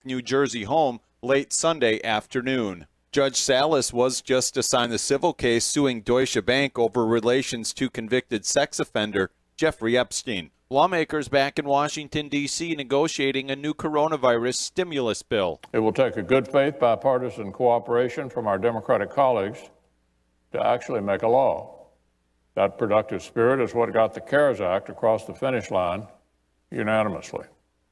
New Jersey home late Sunday afternoon. Judge Salas was just assigned the civil case suing Deutsche Bank over relations to convicted sex offender Jeffrey Epstein. Lawmakers back in Washington, D.C. negotiating a new coronavirus stimulus bill. It will take a good faith bipartisan cooperation from our Democratic colleagues to actually make a law. That productive spirit is what got the CARES Act across the finish line unanimously.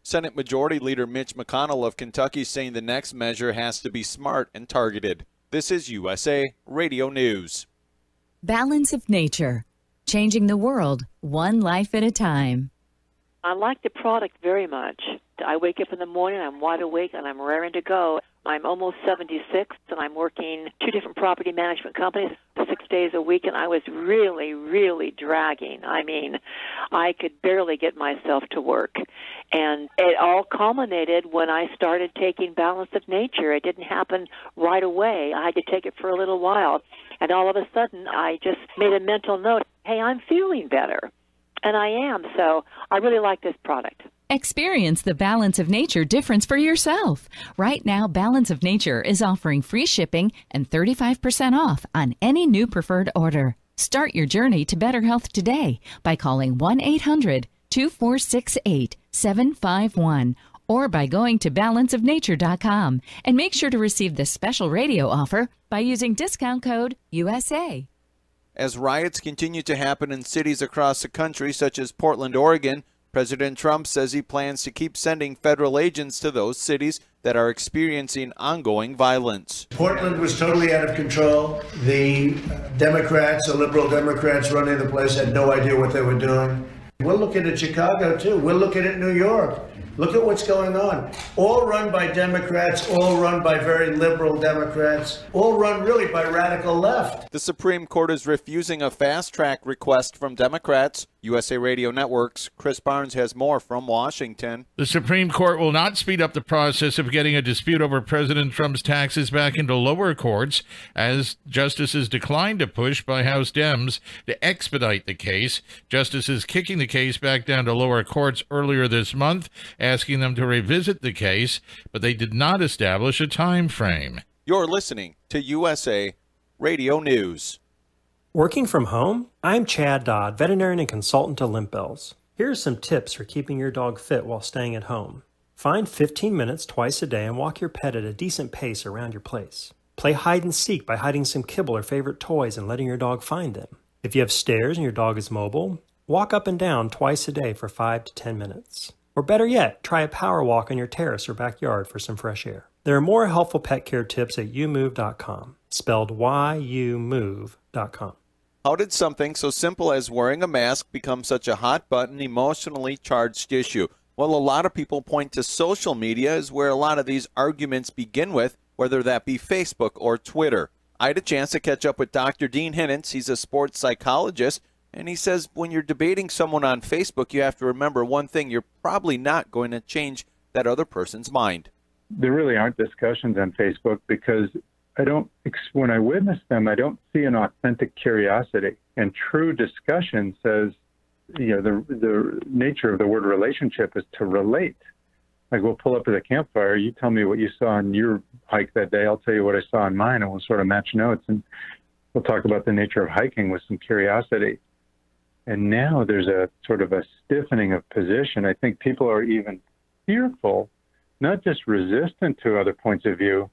Senate Majority Leader Mitch McConnell of Kentucky saying the next measure has to be smart and targeted. This is USA Radio News. Balance of Nature, changing the world one life at a time. I like the product very much. I wake up in the morning, I'm wide awake, and I'm raring to go. I'm almost 76, and I'm working 2 different property management companies 6 days a week, and I was really, really dragging. I mean, I could barely get myself to work. And it all culminated when I started taking Balance of Nature. It didn't happen right away. I had to take it for a little while. And all of a sudden, I just made a mental note, hey, I'm feeling better. And I am, so I really like this product. Experience the Balance of Nature difference for yourself. Right now, Balance of Nature is offering free shipping and 35% off on any new preferred order. Start your journey to better health today by calling 1-800-2468-751 or by going to balanceofnature.com. And make sure to receive this special radio offer by using discount code USA. As riots continue to happen in cities across the country, such as Portland, Oregon, President Trump says he plans to keep sending federal agents to those cities that are experiencing ongoing violence. Portland was totally out of control. The Democrats, the liberal Democrats running the place, had no idea what they were doing. We're looking at Chicago, too. We're looking at New York. Look at what's going on. All run by Democrats, all run by very liberal Democrats, all run really by radical left. The Supreme Court is refusing a fast-track request from Democrats. USA Radio Network's Chris Barnes has more from Washington. The Supreme Court will not speed up the process of getting a dispute over President Trump's taxes back into lower courts, as justices declined to push by House Dems to expedite the case. Justices kicking the case back down to lower courts earlier this month, asking them to revisit the case, but they did not establish a time frame. You're listening to USA Radio News. Working from home? I'm Chad Dodd, veterinarian and consultant to Limp Bells. Here are some tips for keeping your dog fit while staying at home. Find 15 minutes twice a day and walk your pet at a decent pace around your place. Play hide and seek by hiding some kibble or favorite toys and letting your dog find them. If you have stairs and your dog is mobile, walk up and down twice a day for 5 to 10 minutes. Or better yet, try a power walk on your terrace or backyard for some fresh air. There are more helpful pet care tips at youmove.com, spelled YOUMove.com. How did something so simple as wearing a mask become such a hot-button, emotionally charged issue? Well, a lot of people point to social media as where a lot of these arguments begin with, whether that be Facebook or Twitter. I had a chance to catch up with Dr. Dean Hinnants. He's a sports psychologist, and he says when you're debating someone on Facebook, you have to remember one thing. You're probably not going to change that other person's mind. There really aren't discussions on Facebook because when I witness them, I don't see an authentic curiosity. And true discussion says, the nature of the word relationship is to relate. Like we'll pull up at a campfire, you tell me what you saw on your hike that day, I'll tell you what I saw on mine, and we'll sort of match notes. And we'll talk about the nature of hiking with some curiosity. And now there's a sort of a stiffening of position. I think people are even fearful, not just resistant to other points of view.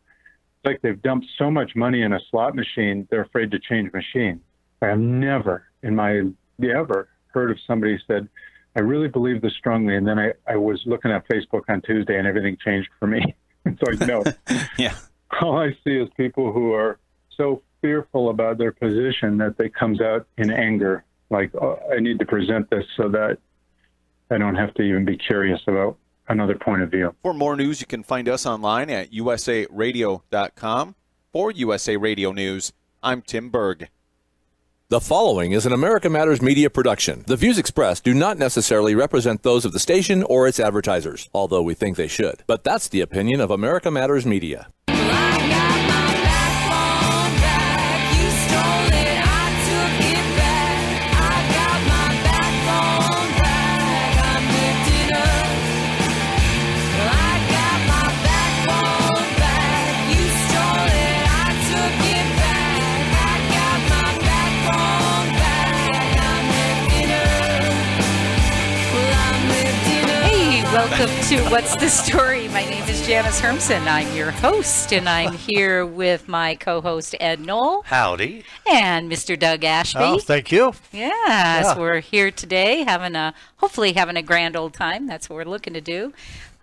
It's like they've dumped so much money in a slot machine, they're afraid to change machine. I have never in my ever heard of somebody who said, I really believe this strongly, and then I was looking at Facebook on Tuesday and everything changed for me. It's like, no. Yeah. All I see is people who are so fearful about their position that they comes out in anger. Like, oh, I need to present this so that I don't have to even be curious about another point of view. For more news, you can find us online at usaradio.com. For USA Radio News, I'm Tim Berg. The following is an America Matters media production. The views expressed do not necessarily represent those of the station or its advertisers, although we think they should. But that's the opinion of America Matters Media. Welcome to What's the Story? My name is Janice Hermson. I'm your host, and I'm here with my co-host, Ed Knoll. Howdy. And Mr. Doug Ashby. Oh, thank you. Yes, we're here today hopefully having a grand old time. That's what we're looking to do.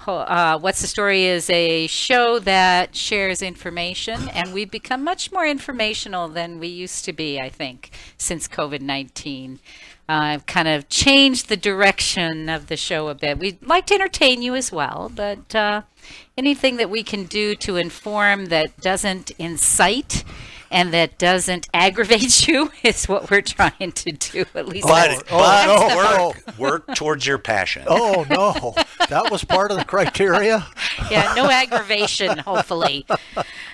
What's the Story is a show that shares information, and we've become much more informational than we used to be, I think, since COVID-19. I've kind of changed the direction of the show a bit. We'd like to entertain you as well, but anything that we can do to inform that doesn't incite and that doesn't aggravate you is what we're trying to do, at least. Work towards your passion. Oh, no. That was part of the criteria? Yeah, no aggravation, hopefully.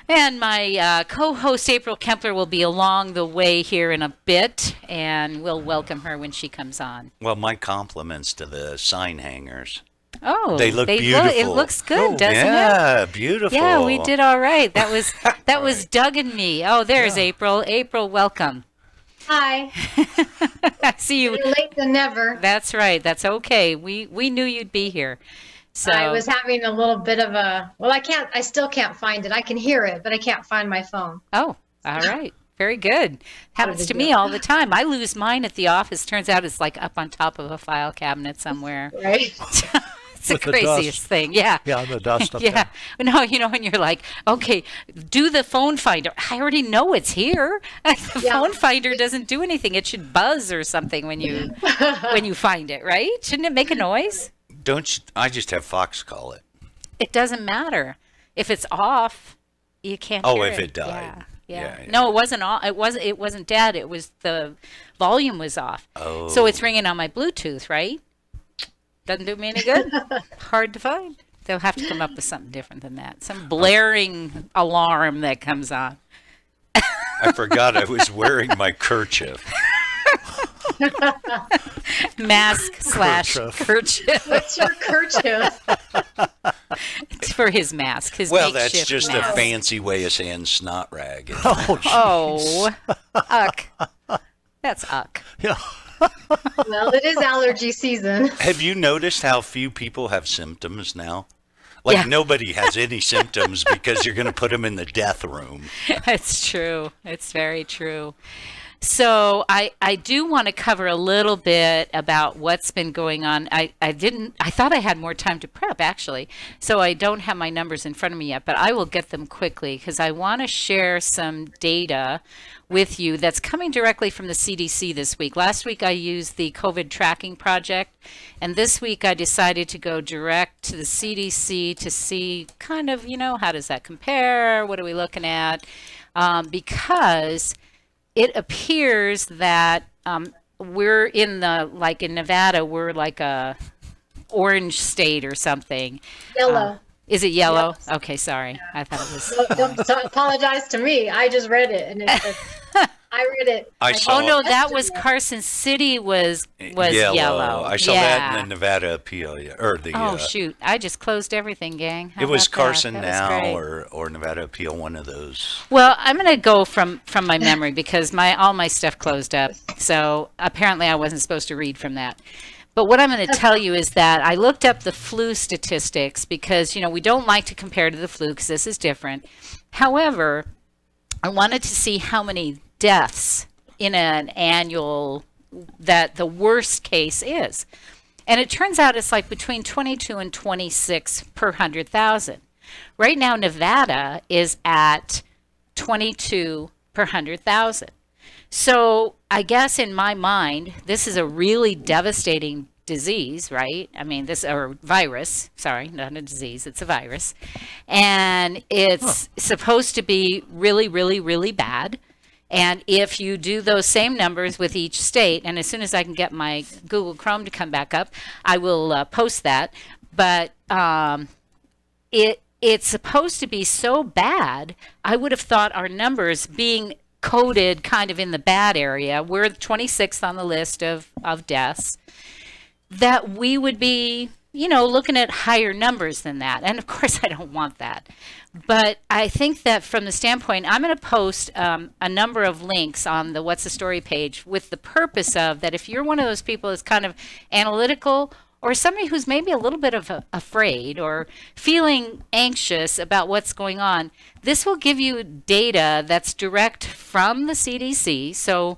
And my co-host, April Kempler, will be along the way here in a bit, and we'll welcome her when she comes on. Well, my compliments to the sign hangers. Oh, they look beautiful. It looks good, doesn't it? Yeah, beautiful. Yeah, we did all right. That was Doug and me. Oh, there's April. April, welcome. Hi. I see you. Better late than never. That's right. That's okay. We knew you'd be here. So I was having a little bit of I still can't find it. I can hear it, but I can't find my phone. Oh, all right. Very good. Happens to me all the time. I lose mine at the office. Turns out it's like up on top of a file cabinet somewhere. Right. It's the craziest thing. Yeah. Yeah, the dust up there. Yeah. No, when you're like, okay, do the phone finder. I already know it's here. The phone finder doesn't do anything. It should buzz or something when you find it, right? Shouldn't it make a noise? I just have Fox call it. It doesn't matter. If it's off, you can't hear if it died. Yeah. No, it wasn't off. It wasn't dead. It was the volume was off. Oh. So it's ringing on my Bluetooth, right? Doesn't do me any good. Hard to find. They'll have to come up with something different than that. Some blaring alarm that comes on. I forgot I was wearing my kerchief. Mask / kerchief. What's your kerchief? It's for his mask. That's just a fancy way of saying snot rag. Oh, uck. That's uck. Yeah. Well, it is allergy season. Have you noticed how few people have symptoms now? Nobody has any symptoms because you're going to put them in the death room. That's true. It's very true. So I do want to cover a little bit about what's been going on. I thought I had more time to prep, actually, so I don't have my numbers in front of me yet, but I will get them quickly because I want to share some data with you that's coming directly from the CDC this week. Last week I used the COVID tracking project, and this week I decided to go direct to the CDC to see kind of, how does that compare? What are we looking at? Because it appears that we're in in Nevada, we're like a orange state or something. Yellow. Is it yellow? Yes. Okay, sorry. I thought it was. Don't apologize to me. I just read it, and I read it. That was Carson City was yellow. I saw that in the Nevada appeal. Shoot! I just closed everything, gang. It was Carson Now or Nevada appeal, one of those. Well, I'm going to go from my memory because all my stuff closed up. So apparently I wasn't supposed to read from that. But what I'm going to tell you is that I looked up the flu statistics because, we don't like to compare to the flu because this is different. However, I wanted to see how many deaths in an annual that the worst case is. And it turns out it's like between 22 and 26 per 100,000. Right now, Nevada is at 22 per 100,000. So I guess in my mind, this is a really devastating disease, right? I mean, virus, sorry, not a disease, it's a virus. And it's supposed to be really, really, really bad. And if you do those same numbers with each state, and as soon as I can get my Google Chrome to come back up, I will post that. But it's supposed to be so bad, I would have thought our numbers being coded kind of in the bad area, we're 26th on the list of deaths, that we would be, looking at higher numbers than that. And of course, I don't want that. But I think that from the standpoint, I'm going to post a number of links on the What's the Story page with the purpose of that if you're one of those people that's kind of analytical or somebody who's maybe a little bit of afraid or feeling anxious about what's going on, this will give you data that's direct from the CDC. So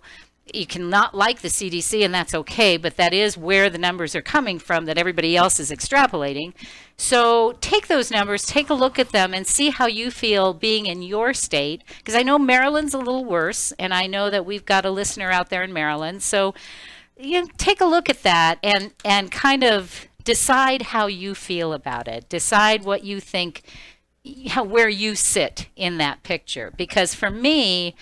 you can not like the CDC, and that's okay, but that is where the numbers are coming from that everybody else is extrapolating. So take those numbers, take a look at them, and see how you feel being in your state, because I know Maryland's a little worse, and I know that we've got a listener out there in Maryland. So take a look at that and kind of decide how you feel about it. Decide what you think, where you sit in that picture. Because for me,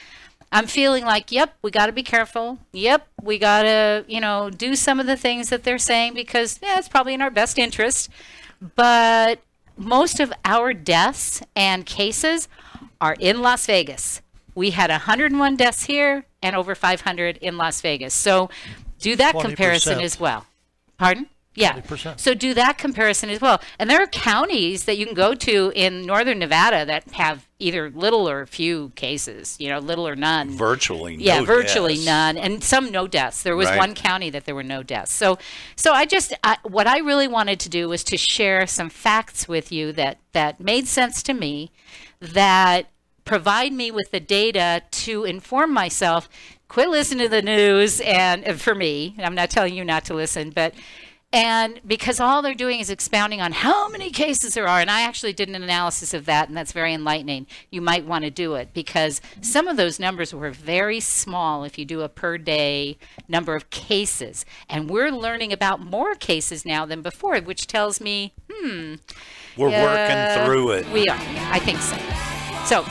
I'm feeling like, yep, we got to be careful. Yep, we got to, do some of the things that they're saying because, it's probably in our best interest. But most of our deaths and cases are in Las Vegas. We had 101 deaths here and over 500 in Las Vegas. So do that 20%. Comparison as well. Pardon? Yeah. 20%. So do that comparison as well. And there are counties that you can go to in northern Nevada that have either little or few cases, little or none. Virtually no Yeah, virtually deaths. none. And some no deaths. There was one county that there were no deaths. So what I really wanted to do was to share some facts with you that made sense to me, that provide me with the data to inform myself. Quit listening to the news, and for me, I'm not telling you not to listen, and because all they're doing is expounding on how many cases there are, and I actually did an analysis of that, and that's very enlightening. You might want to do it because some of those numbers were very small if you do a per day number of cases, and we're learning about more cases now than before, which tells me, we're working through it. We are, I think so. So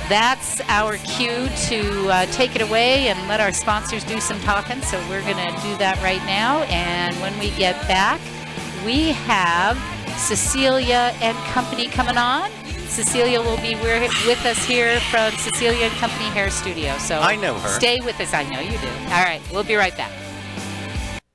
that's our cue to take it away and let our sponsors do some talking. So we're going to do that right now. And when we get back, we have Cecilia and Company coming on. Cecilia will be with us here from Cecilia and Company Hair Studio. So I know her. Stay with us. I know you do. All right. We'll be right back.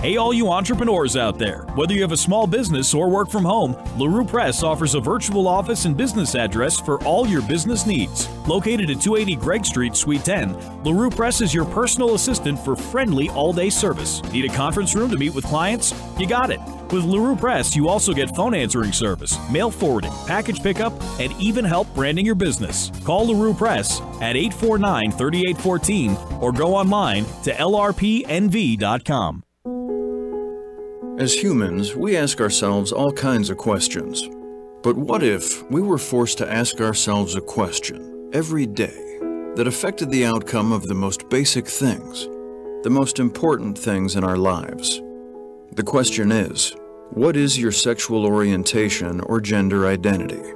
Hey, all you entrepreneurs out there. Whether you have a small business or work from home, LeRue Press offers a virtual office and business address for all your business needs. Located at 280 Gregg Street, Suite 10, LeRue Press is your personal assistant for friendly all-day service. Need a conference room to meet with clients? You got it. With LeRue Press, you also get phone answering service, mail forwarding, package pickup, and even help branding your business. Call LeRue Press at 849-3814 or go online to lrpnv.com. As humans, we ask ourselves all kinds of questions. But what if we were forced to ask ourselves a question every day that affected the outcome of the most basic things, the most important things in our lives? The question is, what is your sexual orientation or gender identity?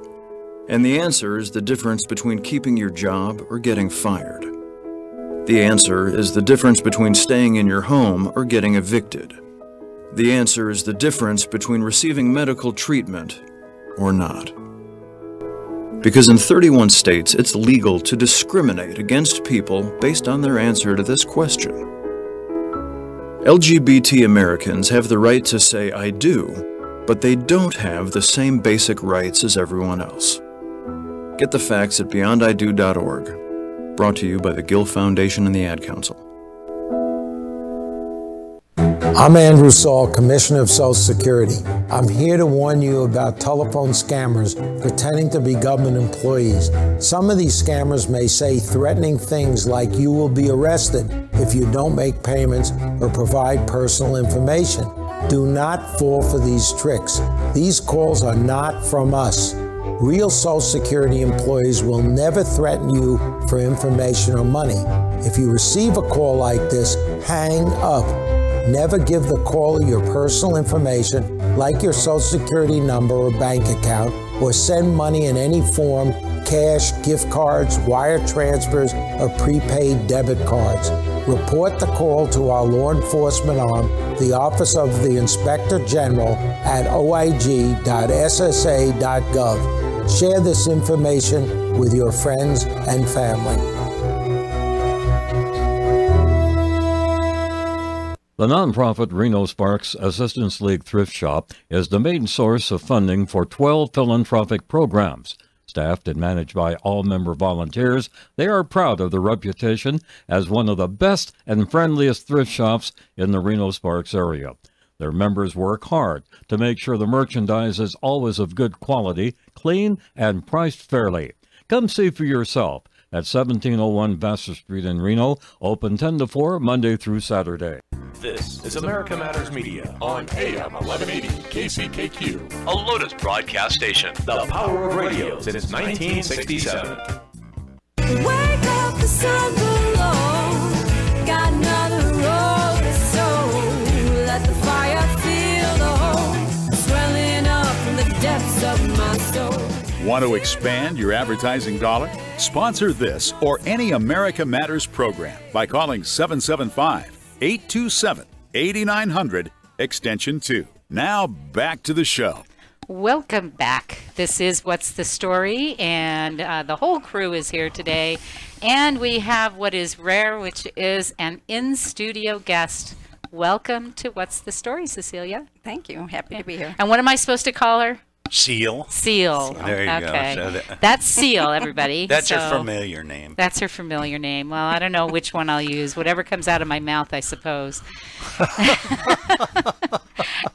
And the answer is the difference between keeping your job or getting fired. The answer is the difference between staying in your home or getting evicted. The answer is the difference between receiving medical treatment or not. Because in 31 states, it's legal to discriminate against people based on their answer to this question. LGBT Americans have the right to say I do, but they don't have the same basic rights as everyone else. Get the facts at beyondido.org. Brought to you by the Gill Foundation and the Ad Council. I'm Andrew Saul, Commissioner of Social Security. I'm here to warn you about telephone scammers pretending to be government employees. Some of these scammers may say threatening things like you will be arrested if you don't make payments or provide personal information. Do not fall for these tricks. These calls are not from us. Real Social Security employees will never threaten you for information or money. If you receive a call like this, hang up. Never give the caller your personal information, like your Social Security number or bank account, or send money in any form, cash, gift cards, wire transfers, or prepaid debit cards. Report the call to our law enforcement arm, the Office of the Inspector General, at oig.ssa.gov. Share this information with your friends and family. The nonprofit Reno Sparks Assistance League Thrift Shop is the main source of funding for 12 philanthropic programs. Staffed and managed by all member volunteers, they are proud of their reputation as one of the best and friendliest thrift shops in the Reno Sparks area. Their members work hard to make sure the merchandise is always of good quality, clean, and priced fairly. Come see for yourself at 1701 Vassar Street in Reno, open 10 to 4, Monday through Saturday. This is America Matters Media on AM 1180 KCKQ, a Lotus broadcast station. The power of radio since 1967. Wake up, the sun below. Got another road to sow. Let the fire feel the hope swelling up from the depths of my soul. Want to expand your advertising dollar? Sponsor this or any America Matters program by calling 775-827-8900, extension 2. Now back to the show. Welcome back. This is What's the Story, and the whole crew is here today. And we have what is rare, which is an in-studio guest. Welcome to What's the Story, Cecilia. Thank you. Happy to be here. And what am I supposed to call her? Seal. Seal. There you okay. go. So that's Seal, everybody. That's her familiar name. That's her familiar name. Well, I don't know which one I'll use. Whatever comes out of my mouth, I suppose.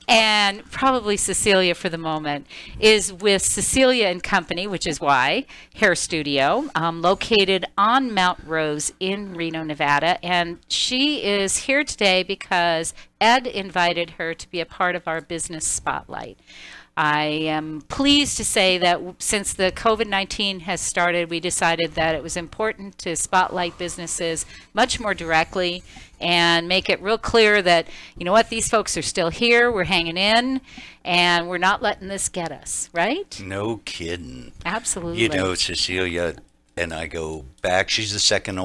And probably Cecilia for the moment is with Cecilia and Company, which is why, hair studio, located on Mount Rose in Reno, Nevada. And she is here today because Ed invited her to be a part of our business spotlight. I am pleased to say that since the COVID-19 has started, we decided that it was important to spotlight businesses much more directly and make it real clear that, you know what, these folks are still here, we're hanging in, and we're not letting this get us, right? No kidding. Absolutely. You know, Cecilia and I go back. She's the second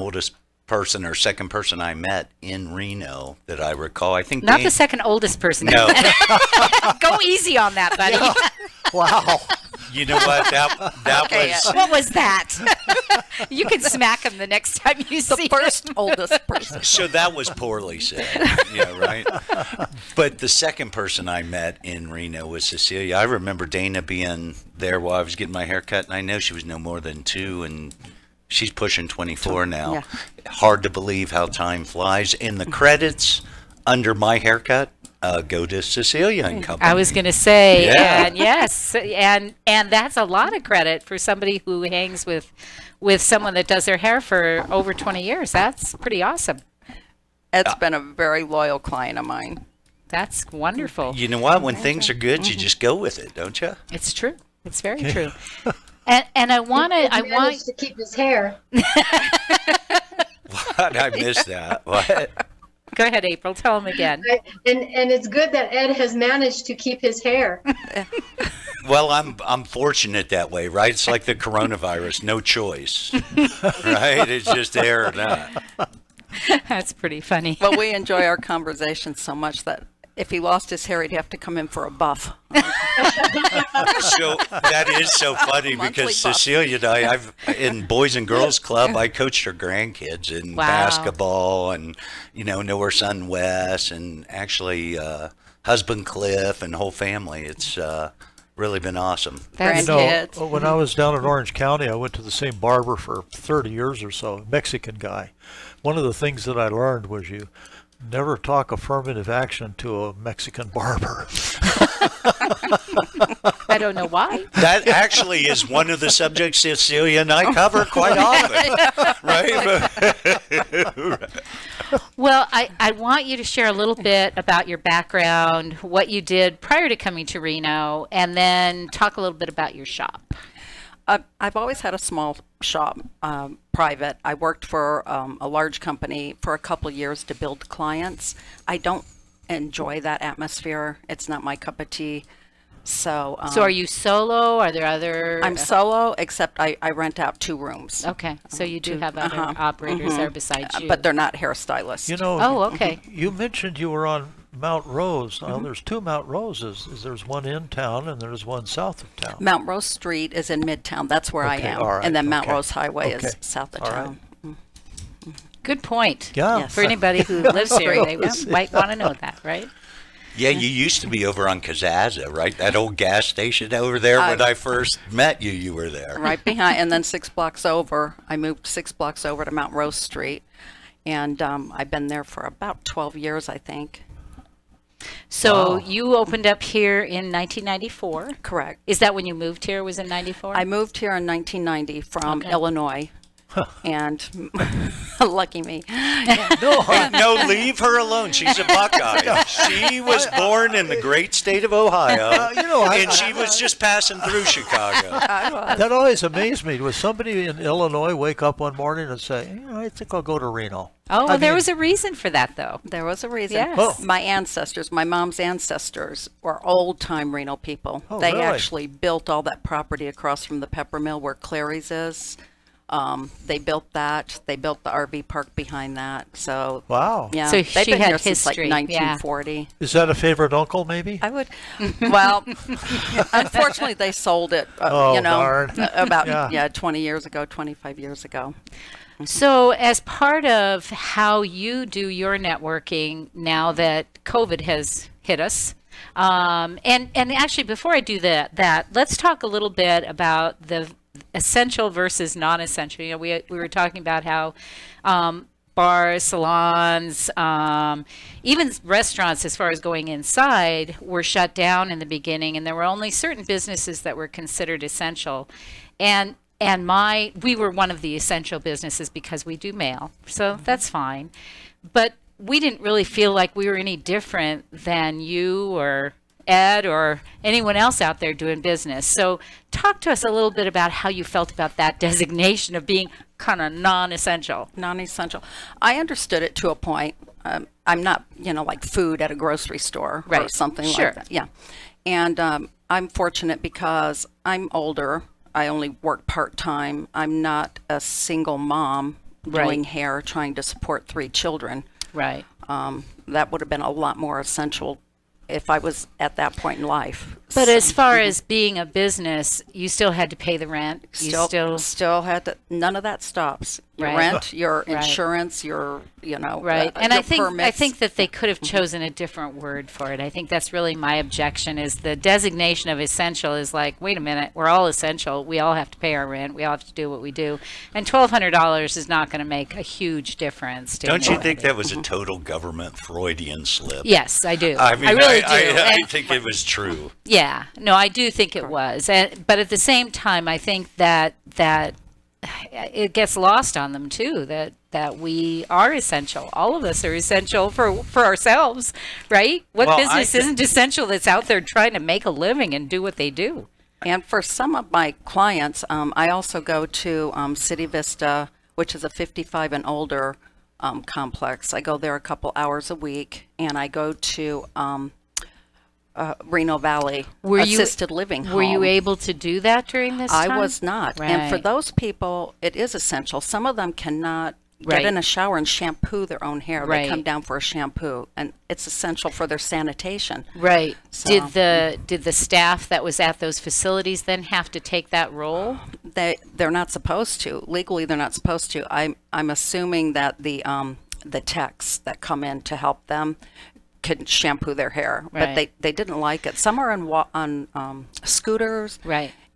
person I met in Reno that I recall. I think not the second oldest person. No. Go easy on that, buddy. Yeah. Wow. You know what? That okay, was. What was that? You can smack him the next time you see the first oldest person. So that was poorly said. Yeah, right. But the second person I met in Reno was Cecilia. I remember Dana being there while I was getting my hair cut, and I know she was no more than 2, and she's pushing 24 now. Yeah. Hard to believe how time flies. In the credits under my haircut, go to Cecilia and Company. I was going to say, yeah. And yes, and that's a lot of credit for somebody who hangs with someone that does their hair for over 20 years. That's pretty awesome. Ed's been a very loyal client of mine. That's wonderful. You know what? When things are good, you just go with it, don't you? It's true. It's very true. And I want to keep his hair. What? I missed that. What? Go ahead, April. Tell him again. And it's good that Ed has managed to keep his hair. Well, I'm fortunate that way, right? It's like the coronavirus, no choice, right? It's just there or not. That's pretty funny. But we enjoy our conversations so much that if he lost his hair, he'd have to come in for a buff. So that is so funny because Cecilia and I, in Boys and Girls Club, I coached her grandkids in basketball, and know her son Wes, and actually husband Cliff, and whole family. It's really been awesome. Grandkids. When I was down in Orange County, I went to the same barber for 30 years or so, a Mexican guy. One of the things that I learned was you never talk affirmative action to a Mexican barber. I don't know why. That actually is one of the subjects Cecilia and I cover quite often, right? Well, I want you to share a little bit about your background, what you did prior to coming to Reno, and then talk a little bit about your shop. I've always had a small shop, private. I worked for a large company for a couple of years to build clients. I don't enjoy that atmosphere. It's not my cup of tea. So are you solo? Are there other? I'm solo, except I rent out 2 rooms. Okay, so you do have other operators there besides you. But they're not hairstylists. Oh, okay. You mentioned you were on Mount Rose. There's 2 Mount Roses. There's one in town and there's one south of town. Mount Rose Street is in Midtown. That's where I am. Right, and then Mount Rose Highway is south of town. Right. Good point. Yeah. Yes. For anybody who lives here, they might want to know that, right? Yeah, you used to be over on Kazaza, right? That old gas station over there. When I first met you, you were there. Right behind, and then 6 blocks over, I moved 6 blocks over to Mount Rose Street. And I've been there for about 12 years, I think. So you opened up here in 1994? Correct. Is that when you moved here, was in 94? I moved here in 1990 from Illinois. And lucky me. No, leave her alone. She's a Buckeye. She was born in the great state of Ohio, and she was just passing through Chicago. That always amazed me. Was somebody in Illinois wake up one morning and say, I think I'll go to Reno? Oh, well, there was a reason for that, though. There was a reason. Yes. Oh. My ancestors, my mom's ancestors, were old-time Reno people. They really? actually built all that property across from the pepper mill where Clary's is. They built that. They built the RV park behind that. So wow. Yeah. So they've she been had here since like history, 1940. Is that a favorite uncle, maybe? I would. Well, unfortunately, they sold it. Darn. About 20 years ago, 25 years ago. So as part of how you do your networking now that COVID has hit us, and actually before I do that, let's talk a little bit about the essential versus non-essential. You know, we were talking about how bars, salons, even restaurants, as far as going inside, were shut down in the beginning, and there were only certain businesses that were considered essential. And we were one of the essential businesses because we do mail, so that's fine. But we didn't really feel like we were any different than you or Ed or anyone else out there doing business. So talk to us a little bit about how you felt about that designation of being kind of non-essential. Non-essential. I understood it to a point. I'm not, like food at a grocery store or something like that. Yeah. And I'm fortunate because I'm older. I only work part-time. I'm not a single mom doing hair, trying to support 3 children. Right. That would have been a lot more essential if I was at that point in life. But as far as being a business, you still had to pay the rent. Still had to. None of that stops. Your rent, your insurance, your And your I think that they could have Mm-hmm. chosen a different word for it. I think that's really my objection. Is the designation of essential is like, wait a minute, we're all essential. We all have to pay our rent. We all have to do what we do, and $1,200 is not going to make a huge difference. Don't you think that was a total government Freudian slip? Yes, I do. I mean, I really do. I think it was true. Yeah, no, I do think it was, but at the same time, I think that it gets lost on them too. That we are essential. All of us are essential for ourselves, right? What business isn't essential that's out there trying to make a living and do what they do? And for some of my clients, I also go to City Vista, which is a 55 and older complex. I go there a couple hours a week, and I go to Reno Valley assisted living home. Were you able to do that during this time? I was not. Right. And for those people, it is essential. Some of them cannot get in a shower and shampoo their own hair. They come down for a shampoo, and it's essential for their sanitation. Right. So, did the staff that was at those facilities then have to take that role? They're not supposed to. Legally, they're not supposed to. I'm assuming that the techs that come in to help them could shampoo their hair, but they didn't like it. Some are on scooters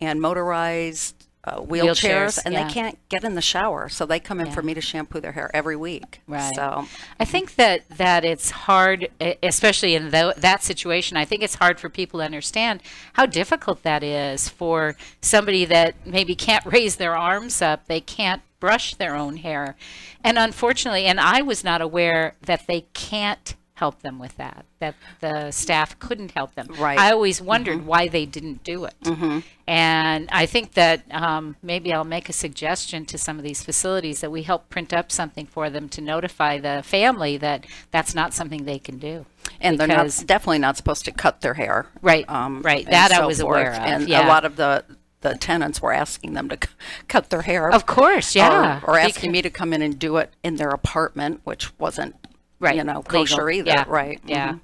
and motorized wheelchairs, and they can't get in the shower, so they come in for me to shampoo their hair every week. Right. So I think that it's hard, especially in that situation. I think it's hard for people to understand how difficult that is for somebody that maybe can't raise their arms up. They can't brush their own hair, and unfortunately, and I was not aware that they can't help them with that the staff couldn't help them. Right. I always wondered why they didn't do it. And I think that maybe I'll make a suggestion to some of these facilities that we help print up something for them to notify the family that that's not something they can do. And they're definitely not supposed to cut their hair. Right. That I was aware of. And a lot of the tenants were asking them to cut their hair. Of course, yeah. Or asking me to come in and do it in their apartment, which wasn't kosher either. Yeah. Right. Yeah.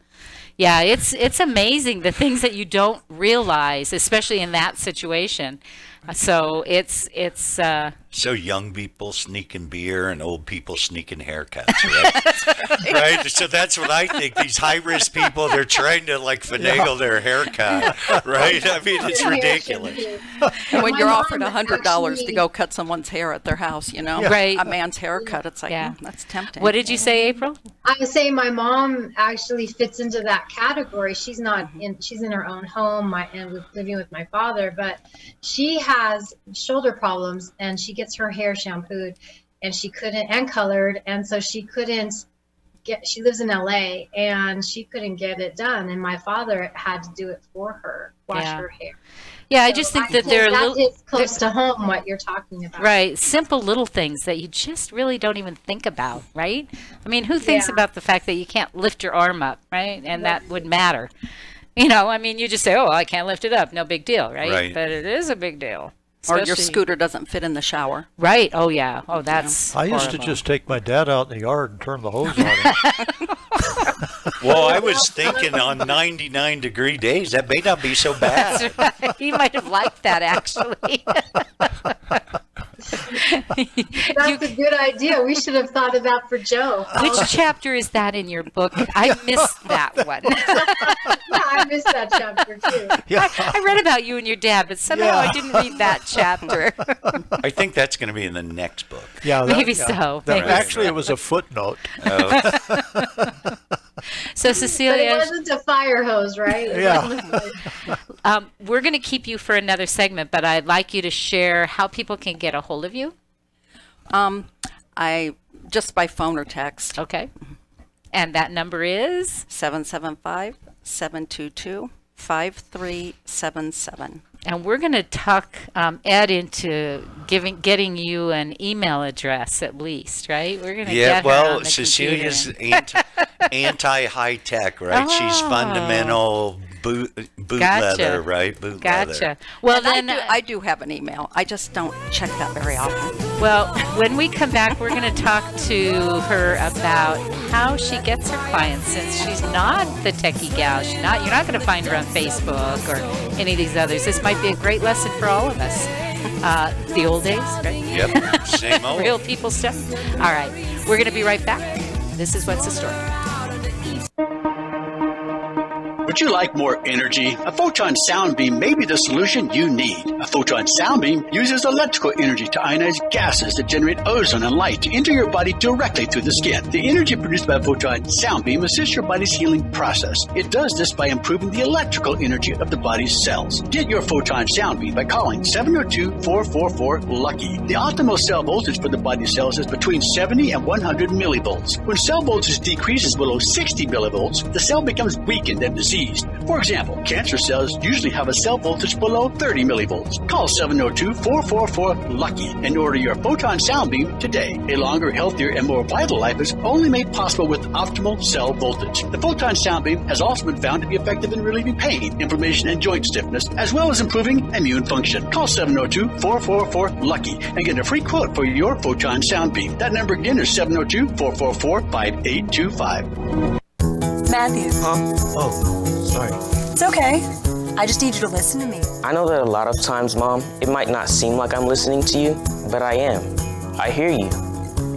Yeah, it's amazing the things that you don't realize, especially in that situation. So it's So young people sneaking beer and old people sneaking haircuts, right? Right? So that's what I think. These high-risk people, they're trying to like finagle their haircut, right? I mean, it's ridiculous. When you're offered $100 to go cut someone's hair at their house, you know, Right. a man's haircut, it's like, that's tempting. What did you say, April? I was saying my mom actually fits into that category. She's not in, she's in her own home and living with my father, but she has shoulder problems and she gets her hair shampooed and she couldn't, and colored. And so she couldn't get, she lives in LA and she couldn't get it done. And my father had to do it for her, wash her hair. Yeah, I just think that they're that is close to home what you're talking about. Right, simple little things that you just really don't even think about, right? I mean, who thinks about the fact that you can't lift your arm up, right? And that would matter. You know, I mean, you just say, oh, I can't lift it up, no big deal, right? Right. But it is a big deal. Or your Especially- scooter doesn't fit in the shower. Right, oh yeah, oh that's I used to horrible. just take my dad out in the yard and turn the hose on him. Well, I was thinking on 99-degree days, that may not be so bad. That's right. He might have liked that, actually. That's a good idea. We should have thought of that for Joe. Which chapter is that in your book? I missed that one. Yeah, I missed that chapter too. I read about you and your dad, but somehow I didn't read that chapter. I think that's going to be in the next book. Yeah, Maybe so. Maybe actually, so. it was a footnote. So But Cecilia, it wasn't a fire hose, right? It wasn't we're going to keep you for another segment, but I'd like you to share how people can get a hold of you. I just by phone or text. Okay. And that number is 775-722-5377. And we're going to talk Ed into getting you an email address at least, right? We're going to get her on the Cecilia's computer. anti-high tech, right? She's Oh. fundamental boot Gotcha. leather, right? Boot leather. Well, And then I do have an email. I just don't check that very often. Well, when we come back, we're going to talk to her about how she gets her clients, since she's not the techie gal. You're not going to find her on Facebook or any of these others. This might be a great lesson for all of us. The old days, right? Yep, same old. Real people stuff. All right, we're going to be right back. This is What's the Story. Would you like more energy? A photon sound beam may be the solution you need. A photon sound beam uses electrical energy to ionize gases that generate ozone and light to enter your body directly through the skin. The energy produced by a photon sound beam assists your body's healing process. It does this by improving the electrical energy of the body's cells. Get your photon sound beam by calling 702-444-LUCKY. The optimal cell voltage for the body's cells is between 70 and 100 millivolts. When cell voltage decreases below 60 millivolts, the cell becomes weakened and diseased. For example, cancer cells usually have a cell voltage below 30 millivolts. Call 702-444-LUCKY and order your photon sound beam today. A longer, healthier, and more vital life is only made possible with optimal cell voltage. The photon sound beam has also been found to be effective in relieving pain, inflammation, and joint stiffness, as well as improving immune function. Call 702-444-LUCKY and get a free quote for your photon sound beam. That number again is 702-444-5825. Matthew. Oh, sorry. It's okay. I just need you to listen to me. I know that a lot of times, Mom, it might not seem like I'm listening to you, but I am. I hear you.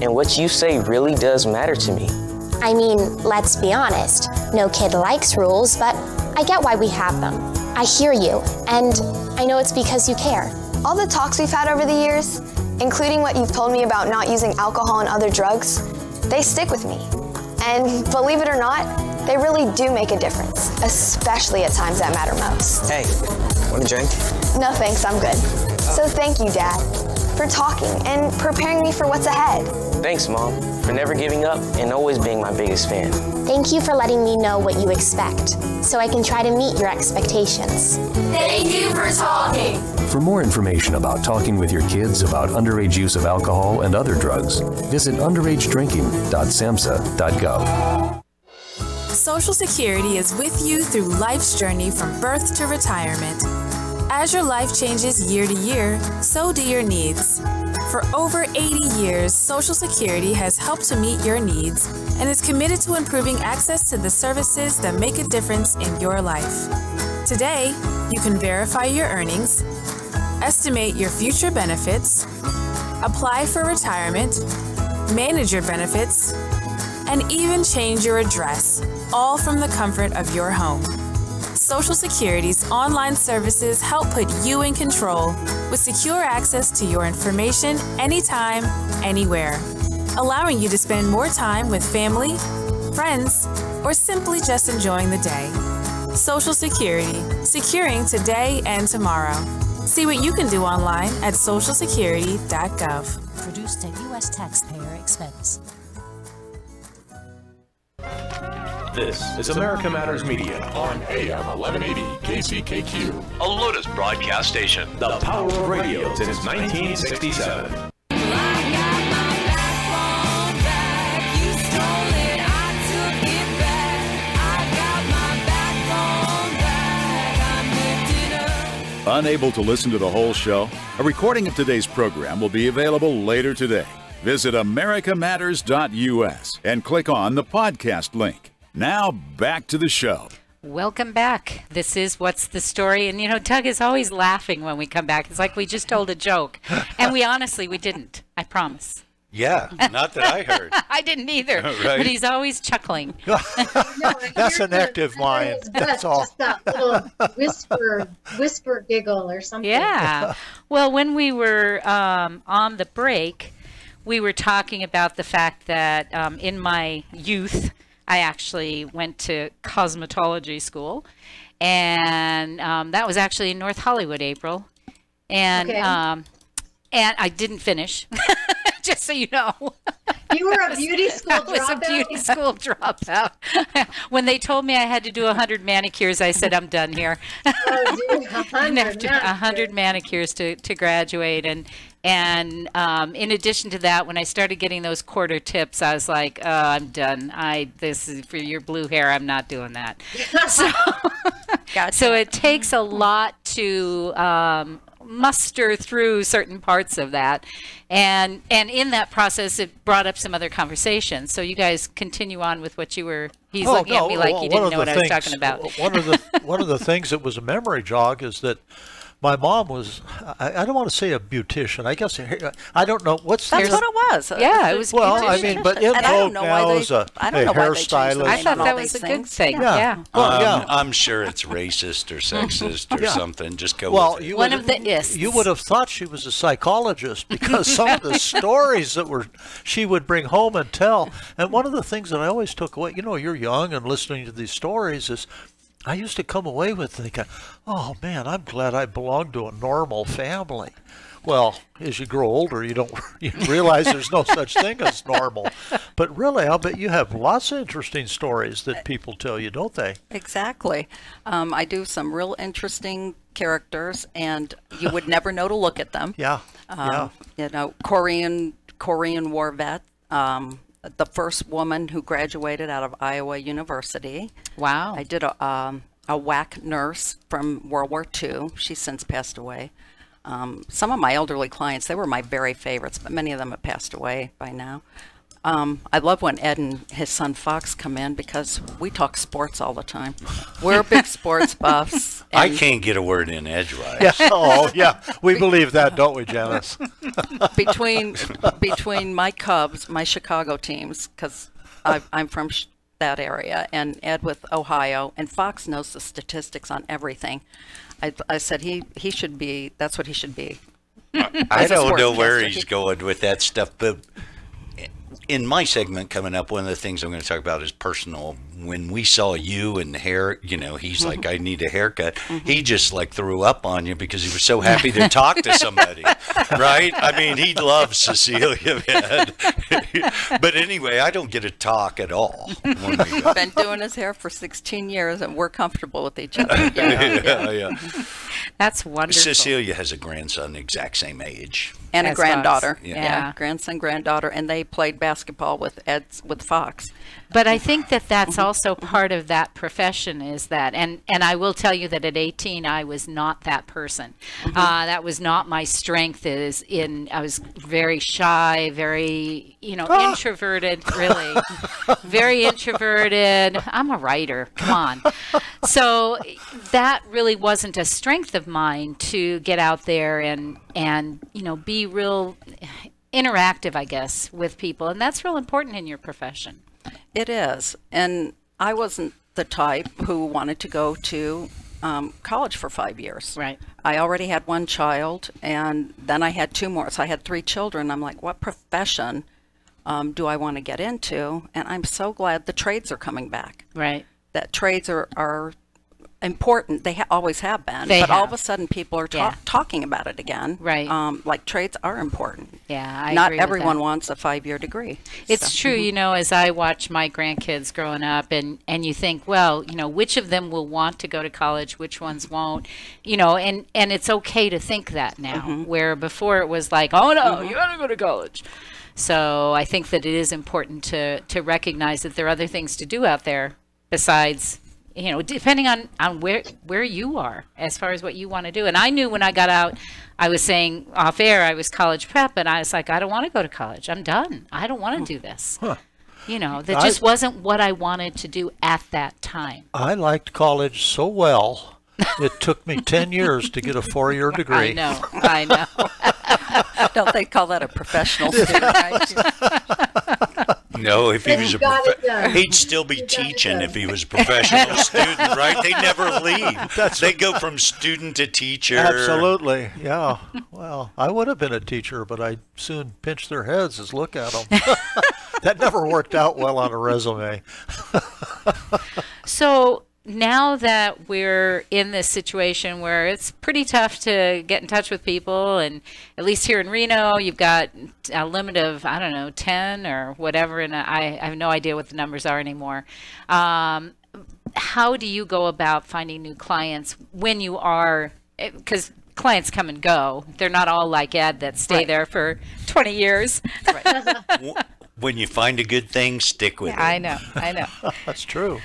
And what you say really does matter to me. I mean, let's be honest. No kid likes rules, but I get why we have them. I hear you, and I know it's because you care. All the talks we've had over the years, including what you've told me about not using alcohol and other drugs, they stick with me. And believe it or not, they really do make a difference, especially at times that matter most. Hey, want a drink? No thanks, I'm good. So thank you, Dad, for talking and preparing me for what's ahead. Thanks, Mom, for never giving up and always being my biggest fan. Thank you for letting me know what you expect, so I can try to meet your expectations. Thank you for talking. For more information about talking with your kids about underage use of alcohol and other drugs, visit underagedrinking.samhsa.gov. Social Security is with you through life's journey from birth to retirement. As your life changes year to year, so do your needs. For over 80 years, Social Security has helped to meet your needs and is committed to improving access to the services that make a difference in your life. Today, you can verify your earnings, estimate your future benefits, apply for retirement, manage your benefits, and even change your address, all from the comfort of your home. Social Security's online services help put you in control with secure access to your information anytime, anywhere, allowing you to spend more time with family, friends, or simply just enjoying the day. Social Security, securing today and tomorrow. See what you can do online at socialsecurity.gov. Produced at U.S. taxpayer expense. This is America Matters Media on AM 1180 KCKQ, a Lotus broadcast station. The power of radio since 1967. Unable to listen to the whole show? A recording of today's program will be available later today. Visit americamatters.us and click on the podcast link. Now back to the show. Welcome back. This is What's the Story? And, you know, Doug is always laughing when we come back. It's like we just told a joke. And we didn't. I promise. Yeah, not that I heard. I didn't either. Right. But he's always chuckling. That's an active mind. That's all. Just that little whisper giggle or something. Yeah. Well, when we were on the break, we were talking about the fact that in my youth, I actually went to cosmetology school. And that was actually in North Hollywood, April. And, Okay. and I didn't finish. Just so you know. You were a beauty school I was a dropout? beauty school dropout. When they told me I had to do 100 manicures, I said, I'm done here. Oh, dude, 100 manicures to graduate. And in addition to that, when I started getting those quarter tips, I was like, oh, I'm done. This is for your blue hair. I'm not doing that. So it takes a lot to muster through certain parts of that, and in that process it brought up some other conversations. So you guys continue on with what you were. He's looking at me like he didn't know what I was talking about. One of the things that was a memory jog is that my mom was, I don't want to say a beautician. I guess, I don't know. That's what it was. Yeah, it was Well, I mean, but in vogue now is a hairstylist. I thought that was a good thing. Yeah. Well, yeah. I'm sure it's racist or sexist or something. Just go with it. One of the ists. You would have thought she was a psychologist because some of the stories that she would bring home and tell. And one of the things that I always took away, you're young and listening to these stories is, I used to come away with thinking, oh man, I'm glad I belong to a normal family. Well, as you grow older, you realize there's no such thing as normal. But really, I'll bet you have lots of interesting stories that people tell you, don't they? Exactly. I do some real interesting characters, and you would never know to look at them. Yeah. Korean War vet. The first woman who graduated out of Iowa University. Wow. I did a WAC nurse from World War II. She's since passed away. Some of my elderly clients, they were my very favorites, but many of them have passed away by now. I love when Ed and his son Fox come in because we talk sports all the time. We're big sports buffs. I can't get a word in edgewise. Yeah. Oh, yeah. We believe that, don't we, Janice? Between my Cubs, my Chicago teams, because I'm from that area, and Ed with Ohio, and Fox knows the statistics on everything. I said he should be. That's what he should be. I don't know where he's going with that stuff, but in my segment coming up, one of the things I'm going to talk about is personal. When we saw you and the hair, he's like, I need a haircut. He just like threw up on you because he was so happy to talk to somebody, right? I mean, he loves Cecilia, man. But anyway, I don't get to talk at all. Been doing his hair for 16 years, and we're comfortable with each other. Yeah. That's wonderful. Cecilia has a grandson the exact same age. And a granddaughter. Fox. Yeah. Grandson, granddaughter, and they played basketball with Fox. But I think that that's also part of that profession is that, and I will tell you that at 18 I was not that person. That was not my strength. I was very shy, very introverted, really, very introverted. I'm a writer. Come on. So that really wasn't a strength of mine to get out there and be real interactive, I guess, with people, and that's real important in your profession. It is, and I wasn't the type who wanted to go to college for 5 years. Right. I already had one child, and then I had 2 more, so I had 3 children. I'm like, what profession do I want to get into? And I'm so glad the trades are coming back. Right. That trades are important. They always have been, They but all have. of a sudden people are Yeah. talking about it again. Right. Like trades are important. Yeah, I Not agree with everyone that. wants a 5-year degree. It's So- true, you know, as I watch my grandkids growing up, and you think, well, you know, which of them will want to go to college, which ones won't, you know, and it's okay to think that now, where before it was like, oh no, you gotta go to college. So I think that it is important to recognize that there are other things to do out there besides, you know, depending on where you are as far as what you want to do. And I knew when I got out, I was saying off air, I was college prep, and I was like, I don't want to go to college. I'm done. I don't want to do this. You know, that just wasn't what I wanted to do at that time. I liked college so well, it took me 10 years to get a 4-year degree. I know. Don't they call that a professional student? Right? No, if he was a got it done. he'd still be teaching if he was a professional student, right? They never leave. They go from student to teacher. Absolutely, yeah. Well, I would have been a teacher, but I soon pinched their heads as look at them. That never worked out well on a resume. So now that we're in this situation where it's pretty tough to get in touch with people, and at least here in Reno, you've got a limit of, I don't know, 10 or whatever, and I have no idea what the numbers are anymore. How do you go about finding new clients when you are, because clients come and go. They're not all like Ed that stay there for 20 years. When you find a good thing, stick with it. I know. That's true.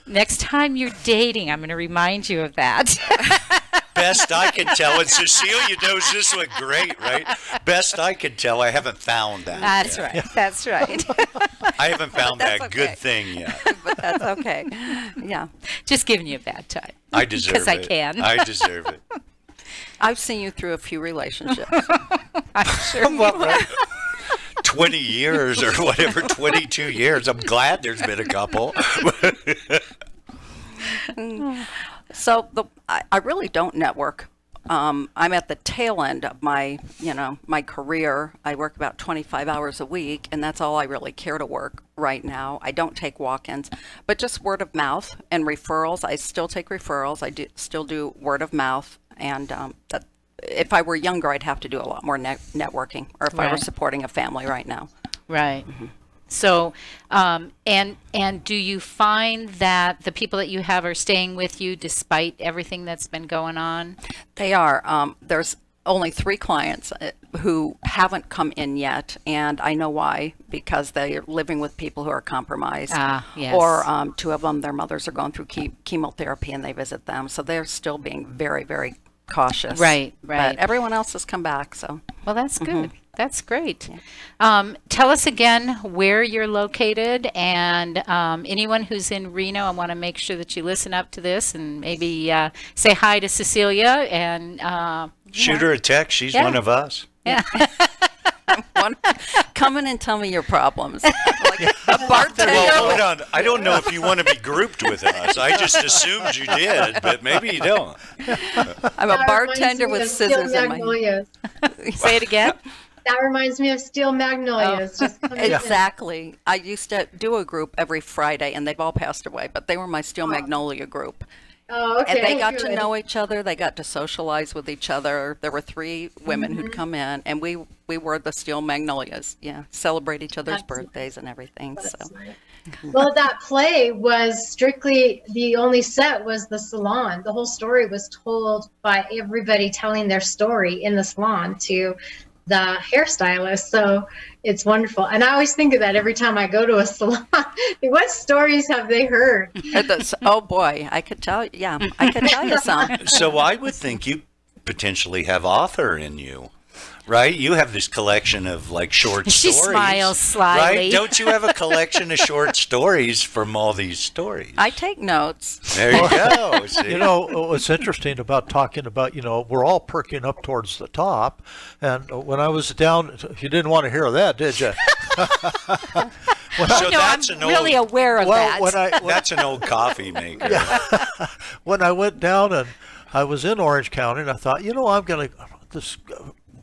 Next time you're dating, I'm going to remind you of that. Best I can tell, and Cecilia knows this one great, right? Best I can tell, I haven't found that. That's yet. right. That's right. I haven't found that good thing yet. But that's okay. Yeah. Just giving you a bad time. I deserve it. Because I can. I deserve it. I've seen you through a few relationships. I'm sure. Well, right. 20 years or whatever, 22 years. I'm glad there's been a couple. So I really don't network. I'm at the tail end of my career. I work about 25 hours a week, and that's all I really care to work right now. I don't take walk-ins, but just word of mouth and referrals. I still take referrals. I still do word of mouth, and that. If I were younger, I'd have to do a lot more networking, or if I were supporting a family right now. Right. So, and do you find that the people that you have are staying with you despite everything that's been going on? They are. There's only 3 clients who haven't come in yet, and I know why, because they're living with people who are compromised. Yes. Or 2 of them, their mothers are going through chemotherapy, and they visit them. So they're still being very, very cautious. Right. But everyone else has come back. So. Well, that's good. That's great. Yeah. Tell us again where you're located, and anyone who's in Reno, I want to make sure that you listen up to this and maybe say hi to Cecilia and shoot her a text. She's one of us. Yeah. Come in and tell me your problems. Like a bartender. Well, hold on. I don't know if you want to be grouped with us. I just assumed you did, but maybe you don't. I'm a bartender with scissors in my hand. Say it again. That reminds me of Steel Magnolias. Just exactly. I used to do a group every Friday, and they've all passed away, but they were my Steel Magnolia group. Oh, okay. And they got to know each other. They got to socialize with each other. There were 3 women who'd come in, and we were the Steel Magnolias. Yeah, celebrate each other's birthdays and everything. So, well, that play was strictly the only set was the salon. The whole story was told by everybody telling their story in the salon to the hairstylist. So it's wonderful. And I always think of that every time I go to a salon. What stories have they heard? Oh boy, I could tell you. Yeah, I could tell you some. So I would think you potentially have author in you. right? You have this collection of like short She stories. smiles slyly. Right? Don't you have a collection of short stories from all these stories? I take notes. There you go. See? You know, what's interesting about talking about, we're all perking up towards the top. And when I was down, you didn't want to hear that, did you? I'm really aware of that. That's an old coffee maker. Yeah. When I went down and I was in Orange County, and I thought, I'm going to, this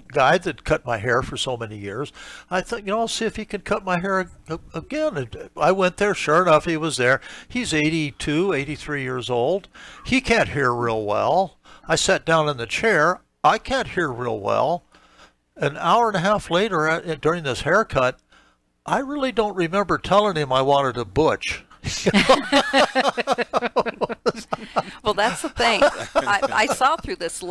guy that cut my hair for so many years, I thought, I'll see if he can cut my hair again. And I went there, sure enough, he was there. He's 82, 83 years old. He can't hear real well. I sat down in the chair. I can't hear real well. An hour and a half later, during this haircut, I really don't remember telling him I wanted a butch. Well, that's the thing. I saw through this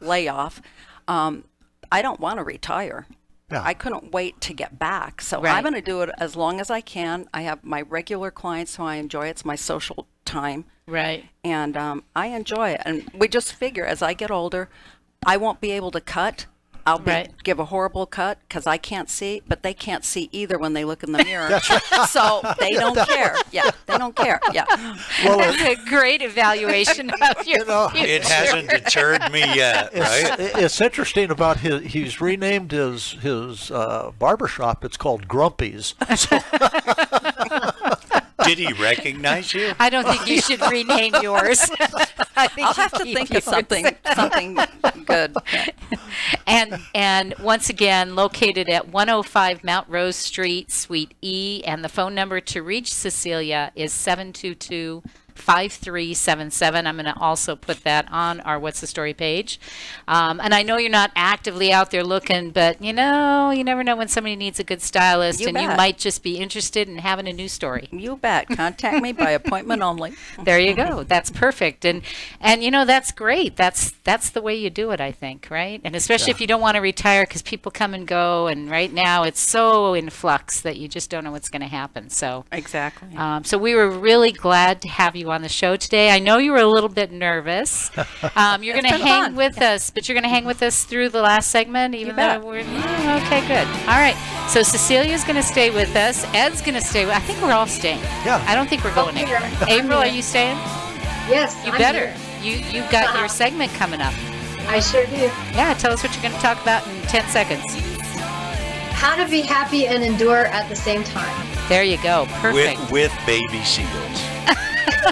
layoff. I don't want to retire. Yeah. I couldn't wait to get back. So I'm going to do it as long as I can. I have my regular clients who I enjoy. It's my social time. Right. And I enjoy it. And we just figure as I get older, I won't be able to cut. I'll give a horrible cut because I can't see, but they can't see either when they look in the mirror. That's right. So they don't care. Yeah, they don't care. Yeah. Well, that's a great evaluation of your future. It hasn't deterred me yet, right? It's interesting about he's renamed his barbershop. It's called Grumpy's. So Did he recognize you? I don't think you should rename yours. I'll have to think of something good. And once again, located at 105 Mount Rose Street, Suite E, and the phone number to reach Cecilia is 722-5377. I'm going to also put that on our What's the Story page. And I know you're not actively out there looking, but you never know when somebody needs a good stylist, you might just be interested in having a new story. You bet. Contact me by appointment only. There you go. That's perfect. And that's great. That's the way you do it, I think, right? And especially if you don't want to retire, because people come and go, and right now it's so in flux that you just don't know what's going to happen. So exactly. So we were really glad to have you on the show today. I know you were a little bit nervous. You're going to hang with us, but you're going to hang with us through the last segment, even though we're okay. Good. All right. So Cecilia's going to stay with us. Ed's going to stay. I think we're all staying. Yeah. I don't think we're going anywhere. April, are you staying? Yes. You better. You've got your segment coming up. I sure do. Yeah. Tell us what you're going to talk about in 10 seconds. How to be happy and endure at the same time. There you go. Perfect. With baby seagulls.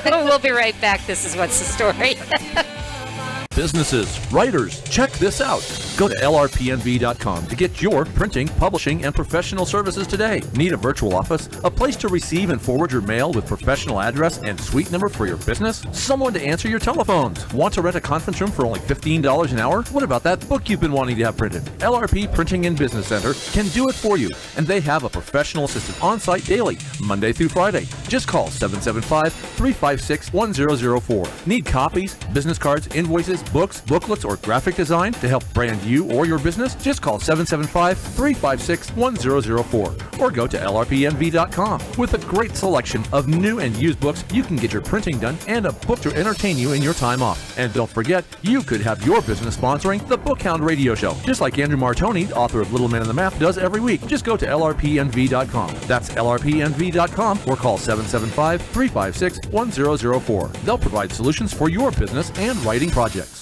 We'll be right back. This is What's the Story. Businesses, writers, check this out. Go to lrpnv.com to get your printing, publishing, and professional services today. Need a virtual office? A place to receive and forward your mail with professional address and suite number for your business? Someone to answer your telephones? Want to rent a conference room for only $15 an hour? What about that book you've been wanting to have printed? LRP Printing and Business Center can do it for you, and they have a professional assistant on site daily, Monday through Friday. Just call 775-356-1004. Need copies, business cards, invoices, books, booklets, or graphic design to help brand you or your business? Just call 775-356-1004 or go to lrpnv.com. With a great selection of new and used books, you can get your printing done and a book to entertain you in your time off. And don't forget, you could have your business sponsoring the Book Hound radio show, just like Andrew Martoni, author of Little Man in the Map, does every week. Just go to lrpnv.com. That's lrpnv.com or call 775-356-1004. They'll provide solutions for your business and writing projects.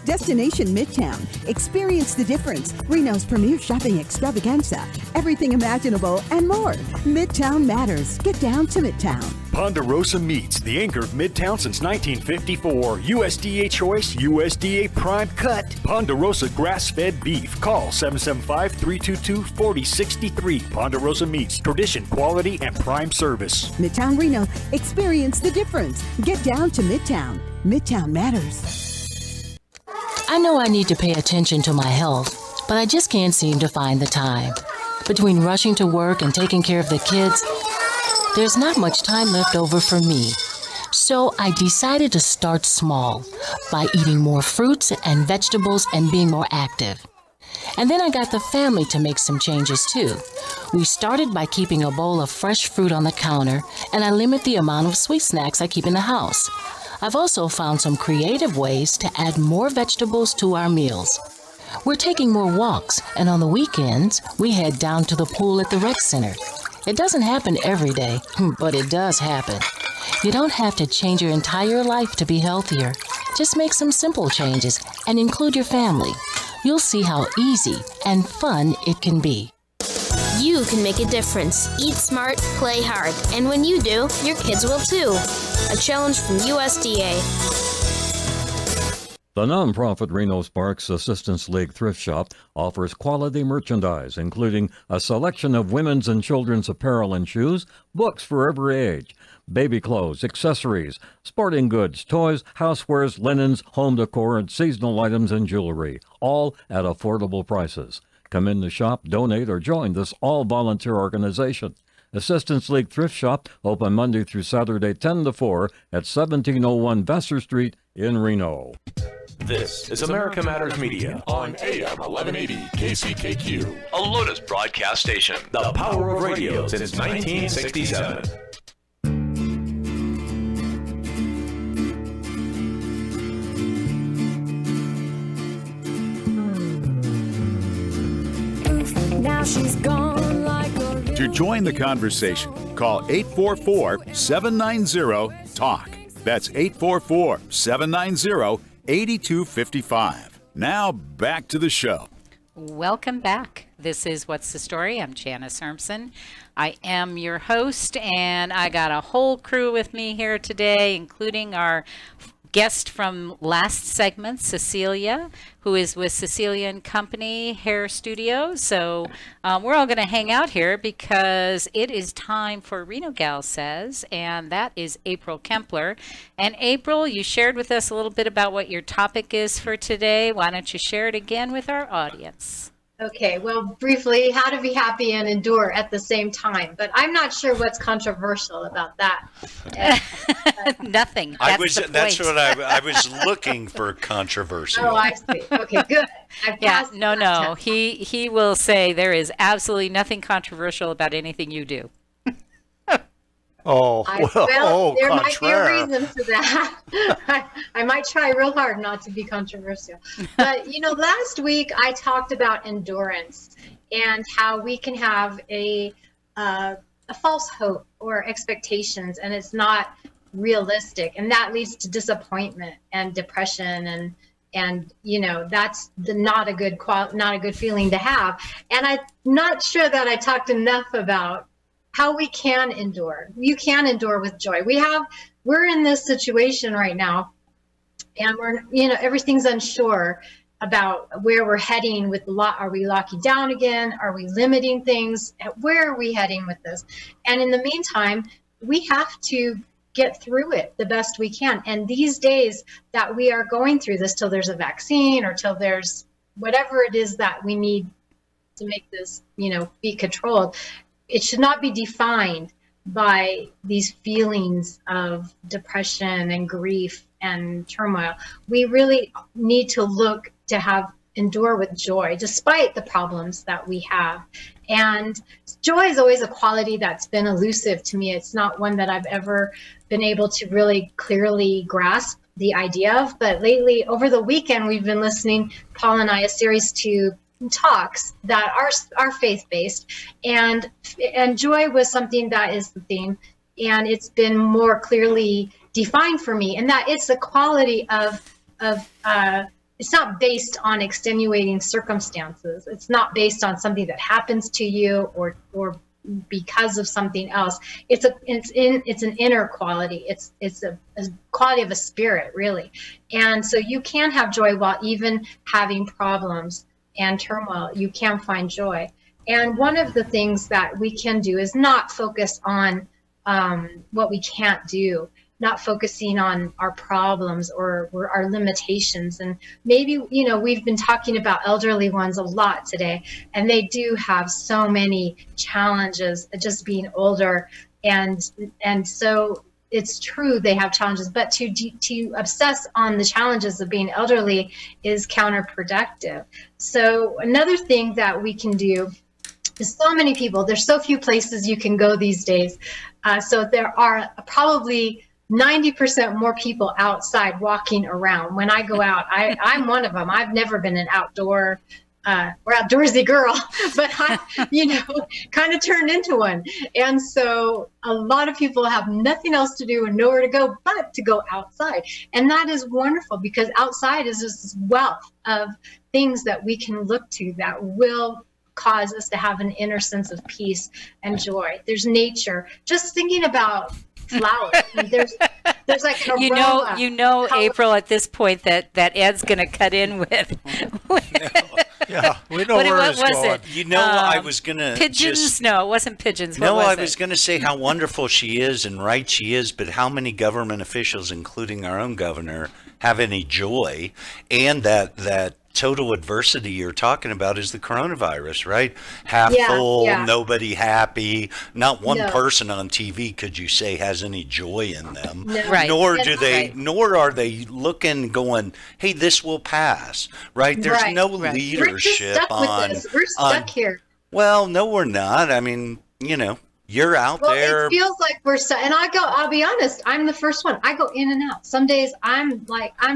Destination Midtown. Experience the difference. Reno's premier shopping extravaganza. Everything imaginable and more. Midtown matters. Get down to Midtown. Ponderosa Meats, the anchor of Midtown since 1954. USDA choice, USDA prime cut. Ponderosa grass-fed beef. Call 775-322-4063. Ponderosa Meats, tradition, quality, and prime service. Midtown Reno. Experience the difference. Get down to Midtown. Midtown matters. I know I need to pay attention to my health, but I just can't seem to find the time. Between rushing to work and taking care of the kids, there's not much time left over for me. So I decided to start small by eating more fruits and vegetables and being more active. And then I got the family to make some changes too. We started by keeping a bowl of fresh fruit on the counter, and I limit the amount of sweet snacks I keep in the house. I've also found some creative ways to add more vegetables to our meals. We're taking more walks, and on the weekends, we head down to the pool at the rec center. It doesn't happen every day, but it does happen. You don't have to change your entire life to be healthier. Just make some simple changes and include your family. You'll see how easy and fun it can be. You can make a difference. Eat smart, play hard. And when you do, your kids will too. A challenge from USDA. The nonprofit Reno Sparks Assistance League Thrift Shop offers quality merchandise, including a selection of women's and children's apparel and shoes, books for every age, baby clothes, accessories, sporting goods, toys, housewares, linens, home decor, and seasonal items and jewelry, all at affordable prices. Come in the shop, donate, or join this all-volunteer organization. Assistance League Thrift Shop, open Monday through Saturday 10 to 4 at 1701 Vassar Street in Reno. This is America Matters Media on AM 1180 KCKQ, a Lotus broadcast station. The power of radio since 1967. Now she's gone like a... To join the conversation, call 844-790-TALK. That's 844-790-8255. Now back to the show. Welcome back. This is What's the Story? I'm Janice Hermson. I am your host, and I got a whole crew with me here today, including our guest from last segment, Cecilia, who is with Cecilia & Company Hair Studio. So we're all going to hang out here because it is time for Reno Gal Says, and that is April Kempler. And April, you shared with us a little bit about what your topic is for today. Why don't you share it again with our audience? Okay, well, briefly, how to be happy and endure at the same time. But I'm not sure what's controversial about that. Nothing. That's what I was looking for, controversy. Oh, I see. Okay, good. No. He will say there is absolutely nothing controversial about anything you do. Oh, there might be a reason for that. I might try real hard not to be controversial. But, last week I talked about endurance and how we can have a false hope or expectations, and it's not realistic. And that leads to disappointment and depression, and that's not a good feeling to have. And I'm not sure that I talked enough about how we can endure. You can endure with joy. We're in this situation right now, and everything's unsure about where we're heading with are we locking down again? Are we limiting things? Where are we heading with this? And in the meantime, we have to get through it the best we can. And these days that we are going through this, till there's a vaccine or till there's whatever it is that we need to make this, be controlled, it should not be defined by these feelings of depression and grief and turmoil. We really need to look to endure with joy, despite the problems that we have. And joy is always a quality that's been elusive to me. It's not one that I've ever been able to really clearly grasp the idea of. But lately, over the weekend, we've been listening, Paul and I, a series to talks that are faith-based, and joy was something that is the theme, and it's been more clearly defined for me, and that it's a quality of it's not based on extenuating circumstances. It's not based on something that happens to you or because of something else. It's an inner quality. It's a quality of a spirit, really. And so you can have joy while even having problems and turmoil. You can find joy. And one of the things that we can do is not focus on what we can't do, not focusing on our problems or our limitations. And maybe, we've been talking about elderly ones a lot today, and they do have so many challenges just being older. And so it's true they have challenges, but to obsess on the challenges of being elderly is counterproductive. So another thing that we can do is, so many people, there's so few places you can go these days. So there are probably 90% more people outside walking around. When I go out, I'm one of them. I've never been an outdoor or outdoorsy girl, but I, kind of turned into one. And so a lot of people have nothing else to do and nowhere to go but to go outside. And that is wonderful, because outside is this wealth of things that we can look to that will cause us to have an inner sense of peace and joy. There's nature. Just thinking about flowers. There's like aroma. April, at this point that Ed's going to cut in with. Yeah, we know where it's going. I was going to pigeons. No, it wasn't pigeons. I was going to say how wonderful she is and right she is, but how many government officials, including our own governor, have any joy? And that total adversity you're talking about is the coronavirus, right? Half full, nobody happy. Not one person on TV could you say has any joy in them. No. Right. Nor are they looking going, hey, this will pass, right? There's no leadership on this. We're stuck here. Well, no, we're not. I mean, you're out there. It feels like we're stuck. And I'll be honest, I'm the first one. I go in and out. Some days I'm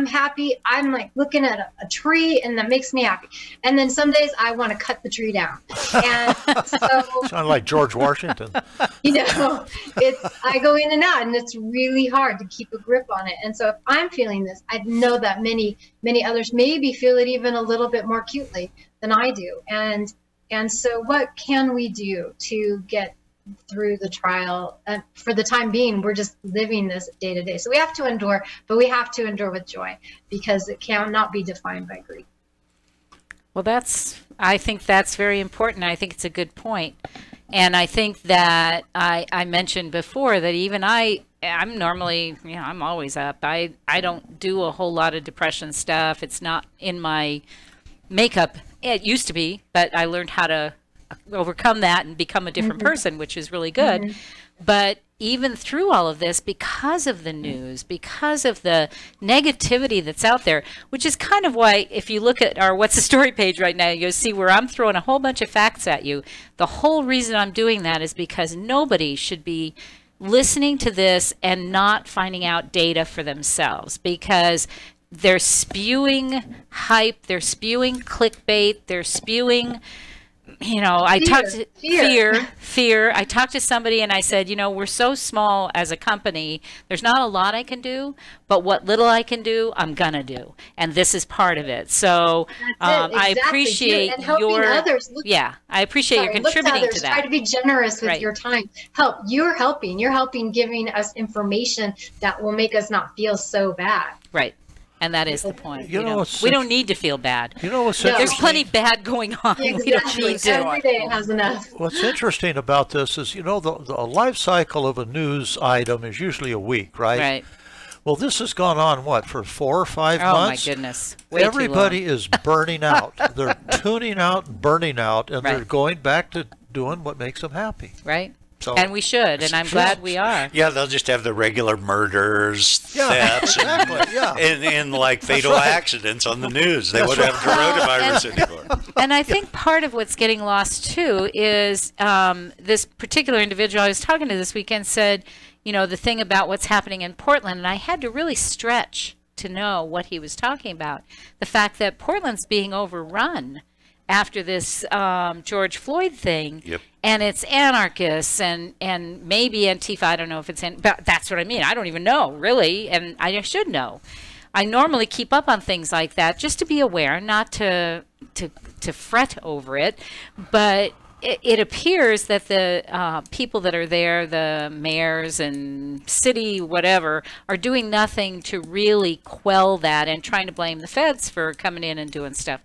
happy. I'm like looking at a tree and that makes me happy. And then some days I want to cut the tree down. And so sound like George Washington. I go in and out, and it's really hard to keep a grip on it. And so if I'm feeling this, I know that many others maybe feel it even a little bit more acutely than I do. And so what can we do to get through the trial? For the time being, we're just living this day to day. So we have to endure, but we have to endure with joy, because it cannot be defined by grief. Well, I think that's very important. I think it's a good point. And I think that I mentioned before that even I'm normally, I'm always up. I don't do a whole lot of depression stuff. It's not in my makeup. It used to be, but I learned how to overcome that and become a different person, which is really good. But even through all of this, because of the news, because of the negativity that's out there, which is kind of why if you look at our What's the Story page right now, you'll see where I'm throwing a whole bunch of facts at you. The whole reason I'm doing that is because nobody should be listening to this and not finding out data for themselves, because they're spewing hype, they're spewing clickbait, they're spewing I talked to fear. I talked to somebody and I said, we're so small as a company. There's not a lot I can do, but what little I can do, I'm going to do. And this is part of it. So exactly. I appreciate others. I appreciate your contributing to that. Try to be generous with your time. You're helping. You're helping, giving us information that will make us not feel so bad. Right. And that is the point. We don't need to feel bad. There's plenty bad going on. Exactly. We don't need to. Every day has enough. What's interesting about this is, the life cycle of a news item is usually a week, right? Right. Well, this has gone on, for 4 or 5 months? Oh, my goodness. Everybody is burning out. They're tuning out and burning out, and they're going back to doing what makes them happy. Right. So, and we should, and I'm glad we are. Yeah, they'll just have the regular murders, thefts, and like fatal accidents on the news. They wouldn't have coronavirus anymore. And I think part of what's getting lost, too, is this particular individual I was talking to this weekend said, the thing about what's happening in Portland, and I had to really stretch to know what he was talking about. The fact that Portland's being overrun after this George Floyd thing. Yep. And it's anarchists and maybe Antifa. I don't know if it's but that's what I mean. I don't even know, really, and I should know. I normally keep up on things like that just to be aware, not to fret over it. But it appears that the people that are there, the mayors and city whatever, are doing nothing to really quell that and trying to blame the feds for coming in and doing stuff.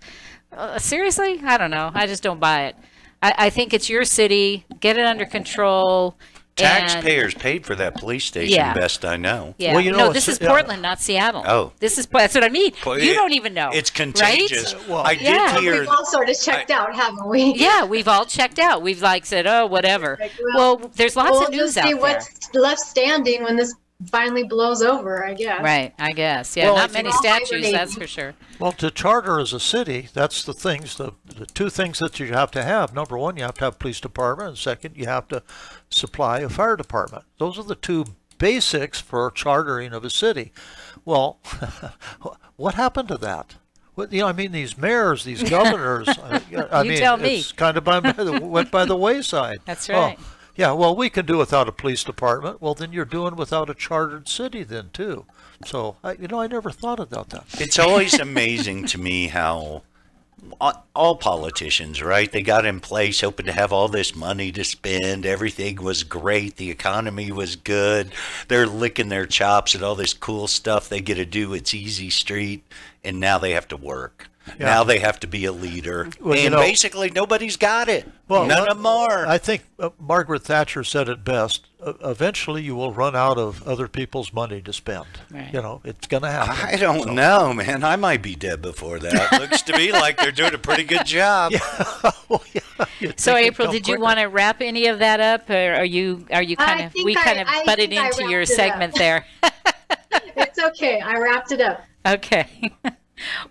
Seriously? I don't know. I just don't buy it. I think it's your city. Get it under control. Taxpayers paid for that police station, best I know. Yeah. Well, this is Portland, not Seattle. Oh. That's what I mean. You don't even know. It's contagious. Right? Well, I did hear. We've all sort of checked out, haven't we? Yeah, we've all checked out. We've said, oh, whatever. Well, there's lots of news out there. We'll just see what's left standing when this finally blows over, I guess. Right, I guess. Yeah, not many statues, that's for sure. Well, to charter as a city, that's the things, the two things that you have to have. Number one, you have to have a police department, and second, you have to supply a fire department. Those are the two basics for chartering of a city. Well, what happened to that? I mean, these mayors, these governors, tell me. It's kind of went by the wayside. That's right. Oh, yeah, well, we can do without a police department. Well, then you're doing without a chartered city then, too. So, I never thought about that. It's always amazing to me how all politicians, right? They got in place hoping to have all this money to spend. Everything was great. The economy was good. They're licking their chops at all this cool stuff they get to do. It's easy street. And now they have to work. Yeah. Now they have to be a leader. Well, and basically nobody's got it. Well, none of them are. I think Margaret Thatcher said it best. Eventually you will run out of other people's money to spend. Right. It's going to happen. I don't know, man. I might be dead before that. Looks to me like they're doing a pretty good job. Yeah. Well, yeah. So April, did you want to wrap any of that up, or are you kind of butted into your segment there? It's okay. I wrapped it up. Okay.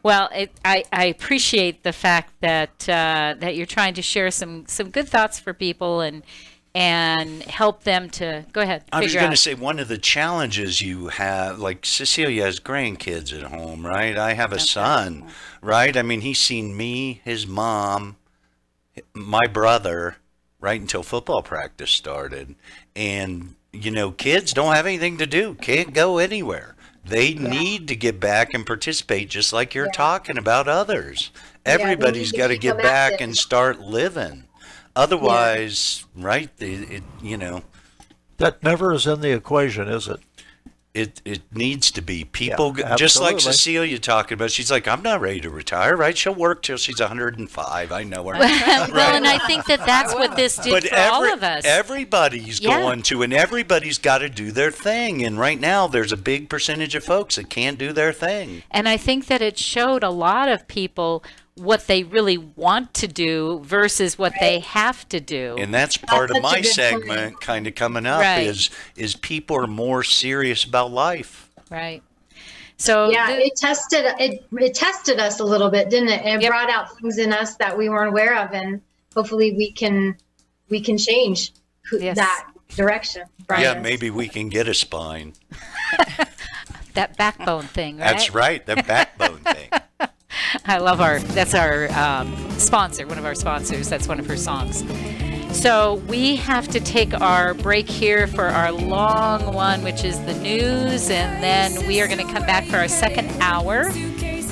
Well, I appreciate the fact that that you're trying to share some good thoughts for people and help them to go ahead. I was going to say one of the challenges you have, like Cecilia has grandkids at home, right? I have a son, right? I mean, he's seen me, his mom, my brother, right until football practice started, and kids don't have anything to do, can't go anywhere. They need to get back and participate, just like you're talking about others. Everybody's got to get back and start living. Otherwise, right, that never is in the equation, is it? It needs to be. People, just like Cecilia talking about, she's like, I'm not ready to retire, right? She'll work till she's 105. I know her. Well, and I think that's what this did for all of us. Everybody's going to, and everybody's got to do their thing. And right now, there's a big percentage of folks that can't do their thing. And I think that it showed a lot of people what they really want to do versus what they have to do. And that's part of my segment kind of coming up is people are more serious about life. Right. So it tested us a little bit, didn't it? It brought out things in us that we weren't aware of, and hopefully we can change that direction. Brian. Yeah, maybe we can get a spine. That backbone thing, right? That's right, the backbone thing. I love that's our sponsor, one of our sponsors. That's one of her songs. So we have to take our break here for our long one, which is the news, and then we are going to come back for our second hour.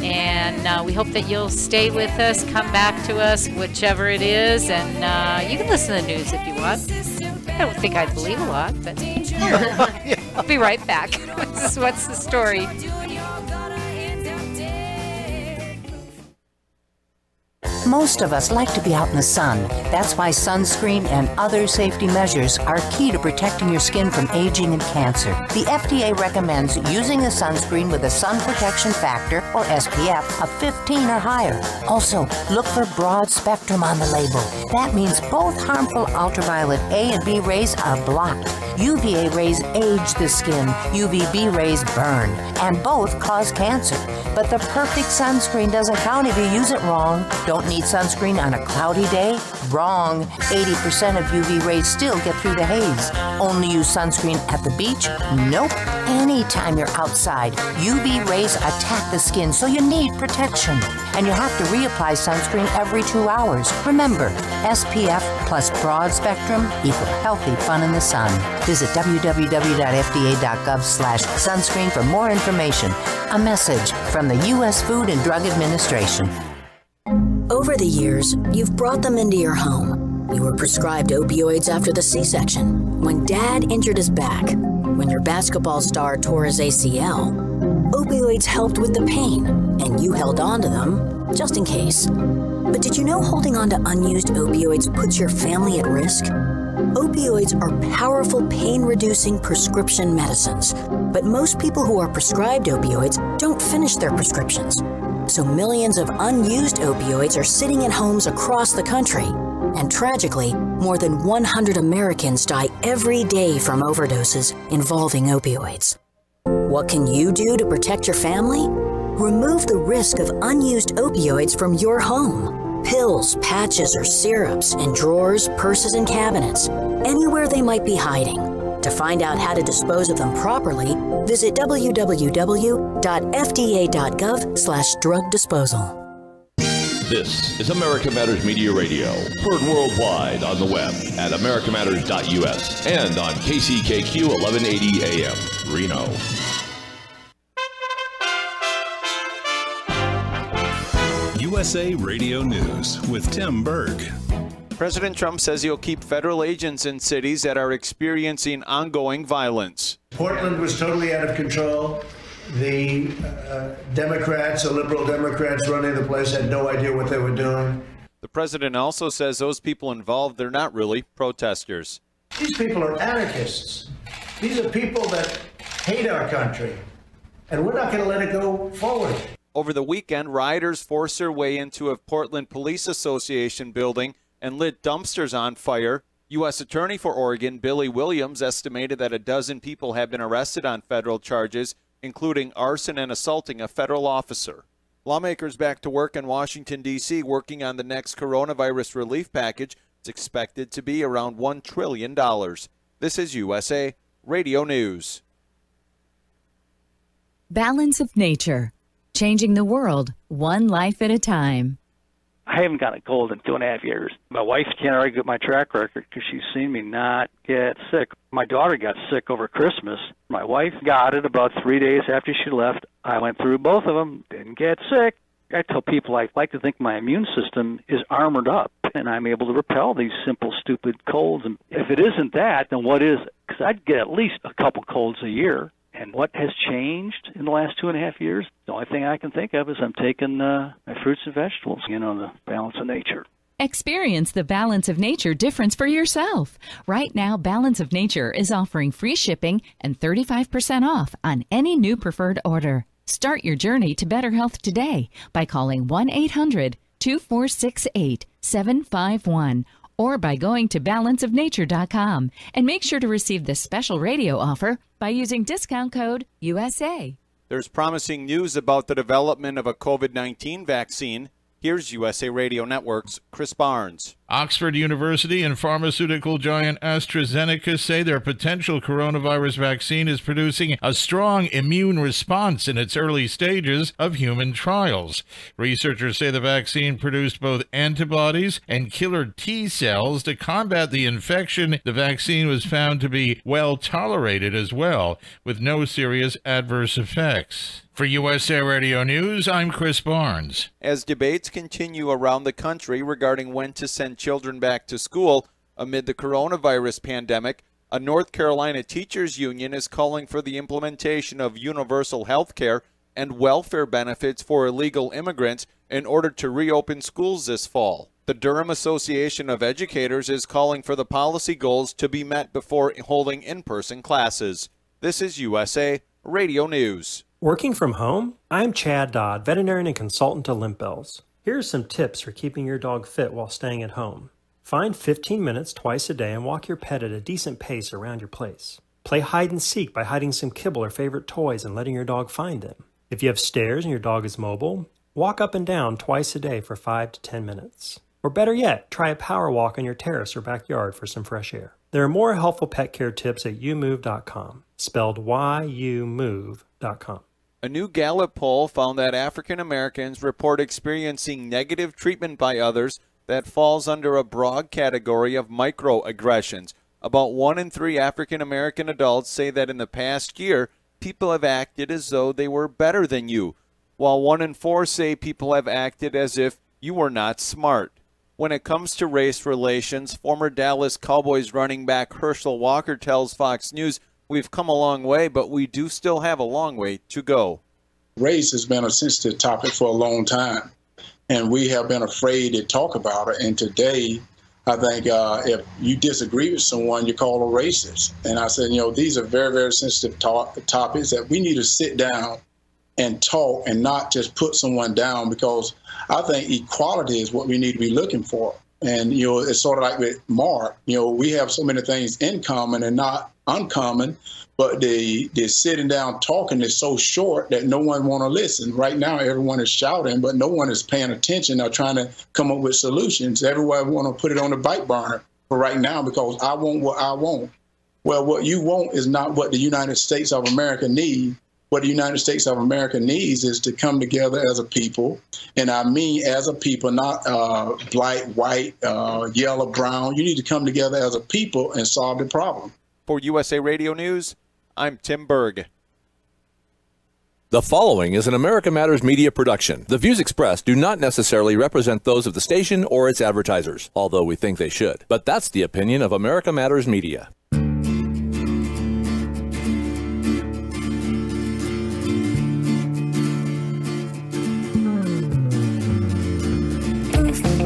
And we hope that you'll stay with us, come back to us, whichever it is, and you can listen to the news if you want. I don't think I believe a lot, but I'll be right back. This is What's the Story? Most of us like to be out in the sun. That's why sunscreen and other safety measures are key to protecting your skin from aging and cancer. The FDA recommends using a sunscreen with a sun protection factor, or SPF, of 15 or higher. Also, look for broad spectrum on the label. That means both harmful ultraviolet A and B rays are blocked. UVA rays age the skin, UVB rays burn, and both cause cancer. But the perfect sunscreen doesn't count if you use it wrong. Don't need sunscreen on a cloudy day? Wrong. 80% of UV rays still get through the haze. Only use sunscreen at the beach? Nope. Anytime you're outside, UV rays attack the skin, so you need protection. And you have to reapply sunscreen every 2 hours. Remember, SPF plus broad spectrum equal healthy fun in the sun. Visit www.fda.gov/sunscreen for more information. A message from the U.S. Food and Drug Administration. Over the years, you've brought them into your home. You were prescribed opioids after the C-section, when Dad injured his back, when your basketball star tore his ACL. Opioids helped with the pain, and you held on to them just in case. But did you know holding on to unused opioids puts your family at risk? Opioids are powerful pain-reducing prescription medicines, but most people who are prescribed opioids don't finish their prescriptions. So millions of unused opioids are sitting in homes across the country. And tragically, more than 100 Americans die every day from overdoses involving opioids. What can you do to protect your family? Remove the risk of unused opioids from your home. Pills, patches, or syrups in drawers, purses, and cabinets, anywhere they might be hiding. To find out how to dispose of them properly, visit www.fda.gov/drug disposal. This is America Matters Media Radio, heard worldwide on the web at americamatters.us and on KCKQ 1180 AM, Reno. USA Radio News with Tim Berg. President Trump says he'll keep federal agents in cities that are experiencing ongoing violence. Portland was totally out of control. The Democrats, the liberal Democrats running the place, had no idea what they were doing. The president also says those people involved, they're not really protesters. These people are anarchists. These are people that hate our country, and we're not going to let it go forward. Over the weekend, rioters forced their way into a Portland Police Association building and lit dumpsters on fire. U.S. Attorney for Oregon, Billy Williams, estimated that a dozen people have been arrested on federal charges, including arson and assaulting a federal officer. Lawmakers back to work in Washington, D.C., working on the next coronavirus relief package. It's expected to be around $1 trillion. This is USA Radio News. Balance of Nature, changing the world one life at a time. I haven't gotten a cold in 2.5 years. My wife can't argue with my track record because she's seen me not get sick. My daughter got sick over Christmas. My wife got it about 3 days after she left. I went through both of them, didn't get sick. I tell people I like to think my immune system is armored up and I'm able to repel these simple, stupid colds. And if it isn't that, then what is it? Because I'd get at least a couple colds a year. And what has changed in the last 2.5 years? The only thing I can think of is I'm taking my fruits and vegetables, the balance of nature. Experience the Balance of Nature difference for yourself. Right now, Balance of Nature is offering free shipping and 35% off on any new preferred order. Start your journey to better health today by calling 1-800-2468-751 or by going to balanceofnature.com, and make sure to receive this special radio offer by using discount code USA. There's promising news about the development of a COVID-19 vaccine. Here's USA Radio Network's Chris Barnes. Oxford University and pharmaceutical giant AstraZeneca say their potential coronavirus vaccine is producing a strong immune response in its early stages of human trials. Researchers say the vaccine produced both antibodies and killer T cells to combat the infection. The vaccine was found to be well tolerated as well, with no serious adverse effects. For USA Radio News, I'm Chris Barnes. As debates continue around the country regarding when to send children back to school amid the coronavirus pandemic, a North Carolina teachers union is calling for the implementation of universal health care and welfare benefits for illegal immigrants in order to reopen schools this fall. The Durham Association of Educators is calling for the policy goals to be met before holding in-person classes. This is USA Radio News. Working from home? I'm Chad Dodd, veterinarian and consultant to Limp Bells. Here are some tips for keeping your dog fit while staying at home. Find 15 minutes twice a day and walk your pet at a decent pace around your place. Play hide and seek by hiding some kibble or favorite toys and letting your dog find them. If you have stairs and your dog is mobile, walk up and down twice a day for 5 to 10 minutes. Or better yet, try a power walk on your terrace or backyard for some fresh air. There are more helpful pet care tips at youmove.com, spelled YOUMove.com. A new Gallup poll found that African Americans report experiencing negative treatment by others that falls under a broad category of microaggressions. About 1 in 3 African American adults say that in the past year, people have acted as though they were better than you, while 1 in 4 say people have acted as if you were not smart. When it comes to race relations, former Dallas Cowboys running back Herschel Walker tells Fox News, "We've come a long way, but we do still have a long way to go." Race has been a sensitive topic for a long time, and we have been afraid to talk about it. And today, I think if you disagree with someone, you're called a racist. And I said, these are very, very sensitive topics that we need to sit down and talk and not just put someone down, because I think equality is what we need to be looking for. And, it's sort of like with Mark, we have so many things in common and not uncommon, but the sitting down talking is so short that no one want to listen. Right now, everyone is shouting, but no one is paying attention or trying to come up with solutions. Everyone want to put it on the back burner for right now because I want what I want. Well, what you want is not what the United States of America need. What the United States of America needs is to come together as a people. And I mean as a people, not black, white, yellow, brown. You need to come together as a people and solve the problem. For USA Radio News, I'm Tim Berg. The following is an America Matters Media production. The views expressed do not necessarily represent those of the station or its advertisers, although we think they should. But that's the opinion of America Matters Media.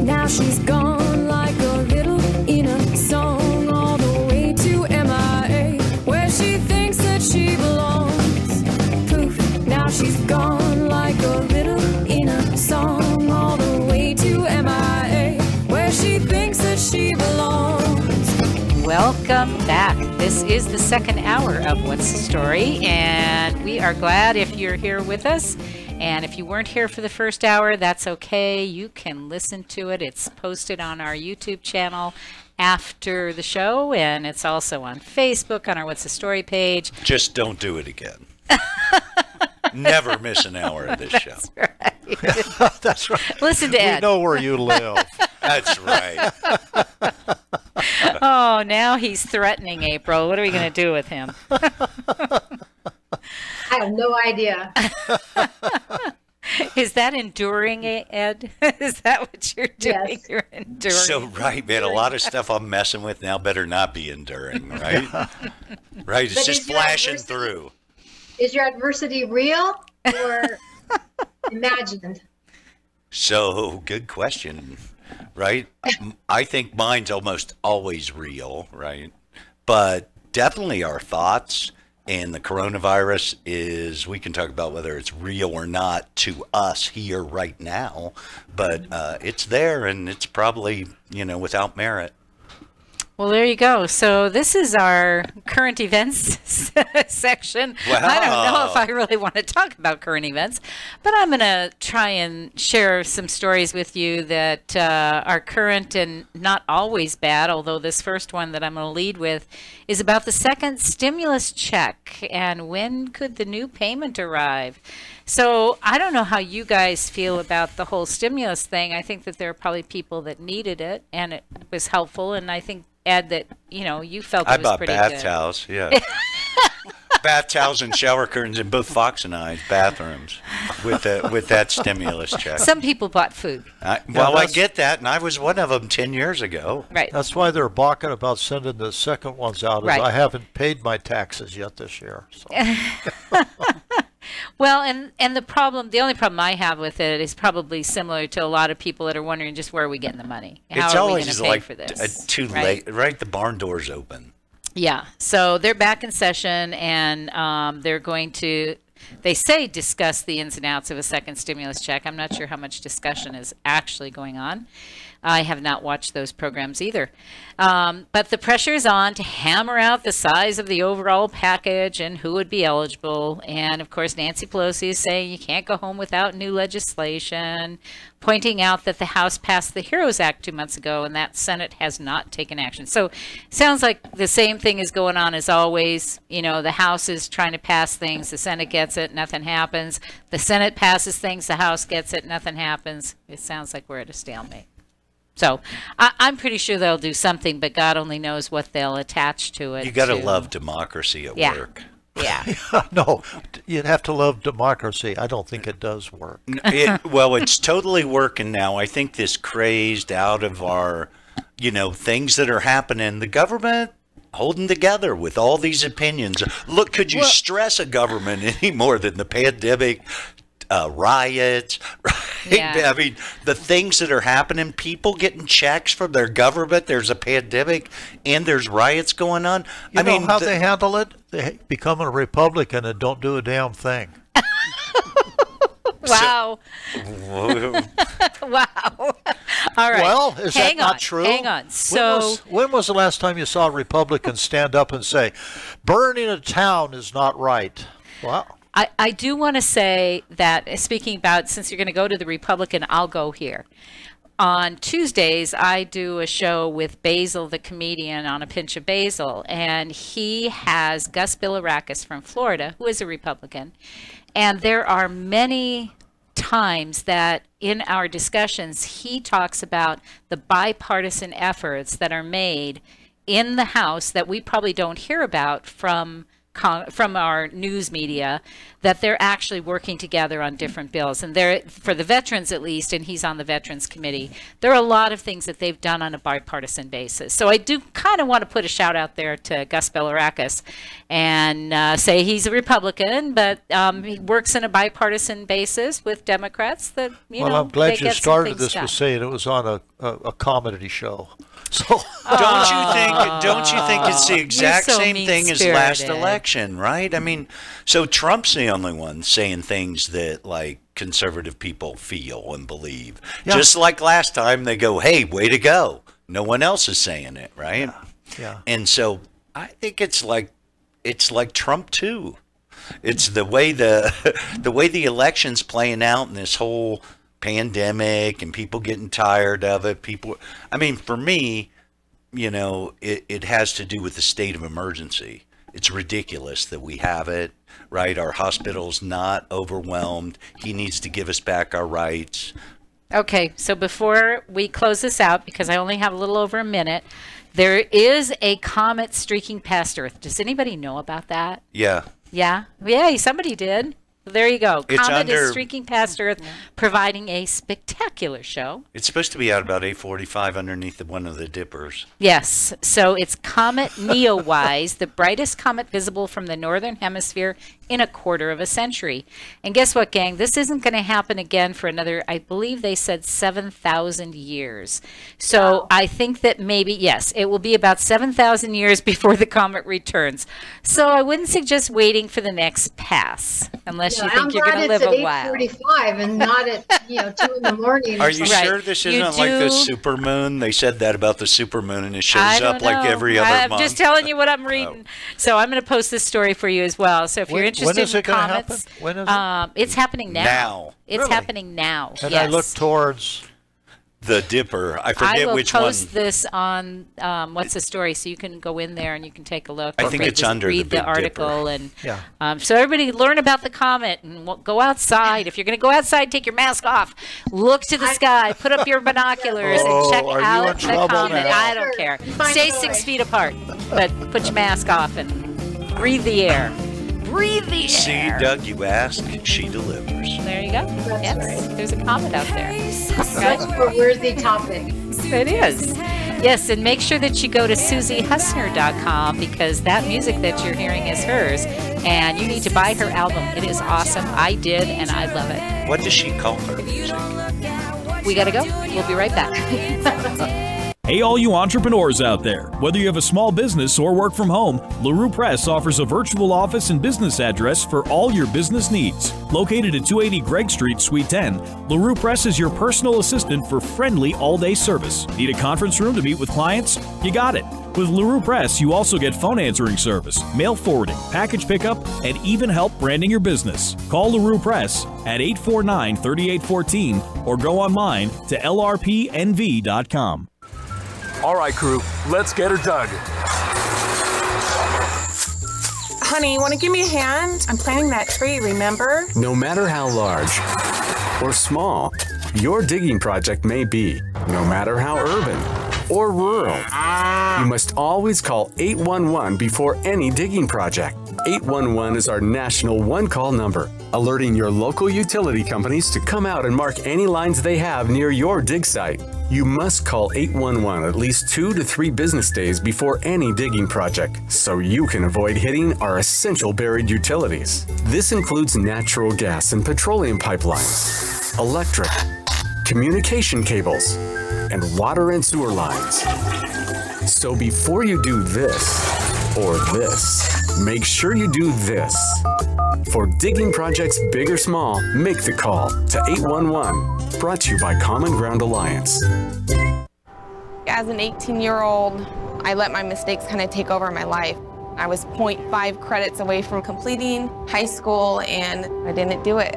Now she's gone like a little in a song all the way to MIA, where she thinks that she belongs. Poof, now she's gone like a little in a song all the way to MIA, where she thinks that she belongs. Welcome back. This is the second hour of What's the Story, and we are glad if you're here with us. And if you weren't here for the first hour, that's okay. You can listen to it. It's posted on our YouTube channel after the show, and it's also on Facebook on our What's the Story page. Just don't do it again. Never miss an hour of this show. Right. That's right. Listen to Ed. We know where you live. That's right. Oh, now he's threatening April. What are we going to do with him? I have no idea. Is that enduring, Ed? Is that what you're doing? Yes. You're enduring. So right, man. A lot of stuff I'm messing with now better not be enduring, right? Right. It's But just is your flashing adversity- through. Is your adversity real or imagined? So good question, right? I think mine's almost always real, right? But definitely our thoughts. And the coronavirus is, we can talk about whether it's real or not to us here right now, but it's there and it's probably, without merit. Well, there you go. So this is our current events section. Wow. I don't know if I really want to talk about current events, but I'm going to try and share some stories with you that are current and not always bad, although this first one that I'm going to lead with is about the second stimulus check and when could the new payment arrive. So I don't know how you guys feel about the whole stimulus thing. I think that there are probably people that needed it and it was helpful, and I think Ed, that you felt it was pretty good. I bought bath towels, yeah. Bath towels and shower curtains in both Fox and I's bathrooms with that stimulus check. Some people bought food. I get that, and I was one of them 10 years ago. Right. That's why they're balking about sending the second ones out. Right. I haven't paid my taxes yet this year. So. Well, and the only problem I have with it is probably similar to a lot of people that are wondering just where are we getting the money? It's How are we going always to pay like for this? too late, right? The barn door's open. Yeah, so they're back in session, and they're going to, they say, discuss the ins and outs of a second stimulus check. I'm not sure how much discussion is actually going on. I have not watched those programs either. But the pressure is on to hammer out the size of the overall package and who would be eligible. And, of course, Nancy Pelosi is saying you can't go home without new legislation, pointing out that the House passed the HEROES Act 2 months ago and that Senate has not taken action. So it sounds like the same thing is going on as always. The House is trying to pass things. The Senate gets it. Nothing happens. The Senate passes things. The House gets it. Nothing happens. It sounds like we're at a stalemate. So I'm pretty sure they'll do something, but God only knows what they'll attach to it. You got to love democracy at work. Yeah. No, you'd have to love democracy. I don't think it does work. Well, it's totally working now. I think this crazed out of our, things that are happening. The government holding together with all these opinions. Look, could you stress a government any more than the pandemic? Riots, right? Yeah. I mean, the things that are happening, people getting checks from their government, there's a pandemic, and there's riots going on. You know how they handle it? They become a Republican and don't do a damn thing. Wow. Wow. All right. Well, is that not true? Hang on. So when was the last time you saw Republicans stand up and say, burning a town is not right? Wow. I do want to say that, speaking about, since you're going to go to the Republican, I'll go here. on Tuesdays, I do a show with Basil, the comedian, on A Pinch of Basil, and he has Gus Bilirakis from Florida, who is a Republican. And there are many times that in our discussions, he talks about the bipartisan efforts that are made in the House that we probably don't hear about from our news media, that they're actually working together on different bills. And they're, for the veterans at least, and he's on the Veterans Committee, there are a lot of things that they've done on a bipartisan basis. So I do kind of want to put a shout out there to Gus Bilirakis and say he's a Republican, but he works on a bipartisan basis with Democrats that, you know, I'm glad they you get started this done. with saying it was on a comedy show. So Don't you think it's the exact so same thing as last mean-spirited. election, right? I mean, so Trump's the only one saying things that like conservative people feel and believe. Yeah. Just like last time, they go, "Hey, way to go!" No one else is saying it, right? Yeah. And so I think it's like Trump too. It's the way the election's playing out in this whole pandemic and people getting tired of it. I mean, for me, you know, it has to do with the state of emergency. It's ridiculous that we have it, right? Our hospital's not overwhelmed. He needs to give us back our rights. Okay, so before we close this out, because I only have a little over a minute, there is a comet streaking past Earth. Does anybody know about that? Yeah. Yeah? Yay, somebody did. There you go. It's Comet is streaking past Earth, providing a spectacular show. It's supposed to be out about 8:45 underneath one of the dippers. Yes, so it's Comet Neowise, the brightest comet visible from the northern hemisphere in a quarter of a century. And guess what, gang? This isn't going to happen again for another, I believe they said 7,000 years. So I think that maybe, yes, it will be about 7,000 years before the comet returns. So I wouldn't suggest waiting for the next pass, unless you think you're going to live a while. I'm glad it's at 8:45 and not at 2 in the morning. Are you sure this isn't like the supermoon? They said that about the supermoon, and it shows up like every other month. I'm just telling you what I'm reading. So I'm going to post this story for you as well. So if you're interested in comets, when is it? It's happening now. It's Really? happening now. And yes. I look towards the dipper. I forget which one. I will post this on what's the story, so you can go in there and you can take a look. I think it's under read the Big article Dipper. and so everybody learn about the comet and go outside. If you're going to go outside, take your mask off. Look to the sky. Put up your binoculars and check out the comet. now? I don't care. Stay 6 feet apart, but put your mask off and breathe the air. Breathe the air. See, Doug, you ask, she delivers. There you go. Yes, there's a comet out there. Such a worthy topic. It is. Yes, and make sure that you go to SusieHussner.com because that music that you're hearing is hers, and you need to buy her album. It is awesome. I did, and I love it. What does she call her music? We got to go. We'll be right back. Hey, all you entrepreneurs out there. Whether you have a small business or work from home, LeRue Press offers a virtual office and business address for all your business needs. Located at 280 Gregg Street, Suite 10, LeRue Press is your personal assistant for friendly all-day service. Need a conference room to meet with clients? You got it. With LeRue Press, you also get phone answering service, mail forwarding, package pickup, and even help branding your business. Call LeRue Press at 849-3814 or go online to lrpnv.com. All right, crew, let's get her dug. Honey, you want to give me a hand? I'm planting that tree, remember? No matter how large or small your digging project may be, no matter how urban or rural, you must always call 811 before any digging project. 811 is our national one-call number, alerting your local utility companies to come out and mark any lines they have near your dig site. You must call 811 at least 2 to 3 business days before any digging project, so you can avoid hitting our essential buried utilities. This includes natural gas and petroleum pipelines, electric, communication cables, and water and sewer lines. So before you do this or this, make sure you do this. For digging projects big or small, make the call to 811. Brought to you by Common Ground Alliance. As an 18-year-old, I let my mistakes kind of take over my life. I was 0.5 credits away from completing high school, and I didn't do it.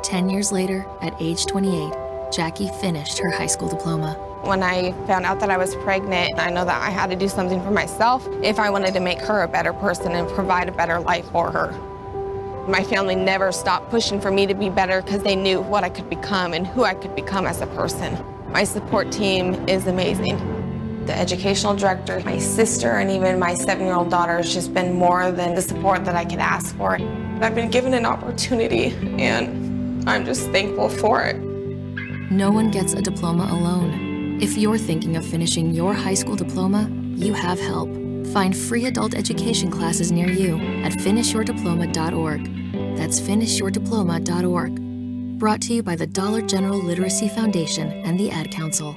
10 years later, at age 28, Jackie finished her high school diploma. When I found out that I was pregnant, I know that I had to do something for myself if I wanted to make her a better person and provide a better life for her. My family never stopped pushing for me to be better because they knew what I could become and who I could become as a person. My support team is amazing. The educational director, my sister, and even my 7-year-old daughter has just been more than the support that I could ask for. I've been given an opportunity, and I'm just thankful for it. No one gets a diploma alone. If you're thinking of finishing your high school diploma, you have help. Find free adult education classes near you at finishyourdiploma.org. That's finishyourdiploma.org. Brought to you by the Dollar General Literacy Foundation and the Ad Council.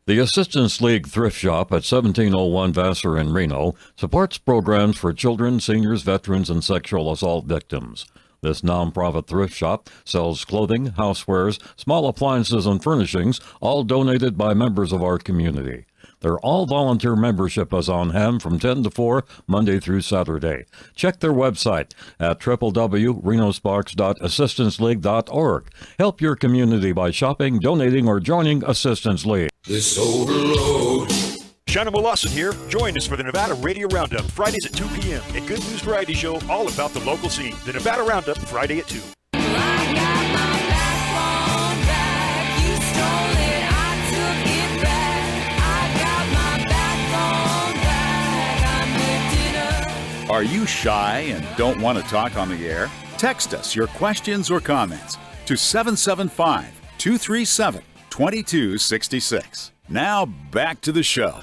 The Assistance League Thrift Shop at 1701 Vassar in Reno supports programs for children, seniors, veterans, and sexual assault victims. This nonprofit thrift shop sells clothing, housewares, small appliances, and furnishings, all donated by members of our community. Their all-volunteer membership is on hand from 10 to 4, Monday through Saturday. Check their website at www.renosparks.assistanceleague.org. Help your community by shopping, donating, or joining Assistance League. This overload. Shannon Lawson here. Join us for the Nevada Radio Roundup, Fridays at 2 p.m. A good news variety show all about the local scene. The Nevada Roundup, Friday at 2. Are you shy and don't want to talk on the air? Text us your questions or comments to 775-237-2266. Now back to the show.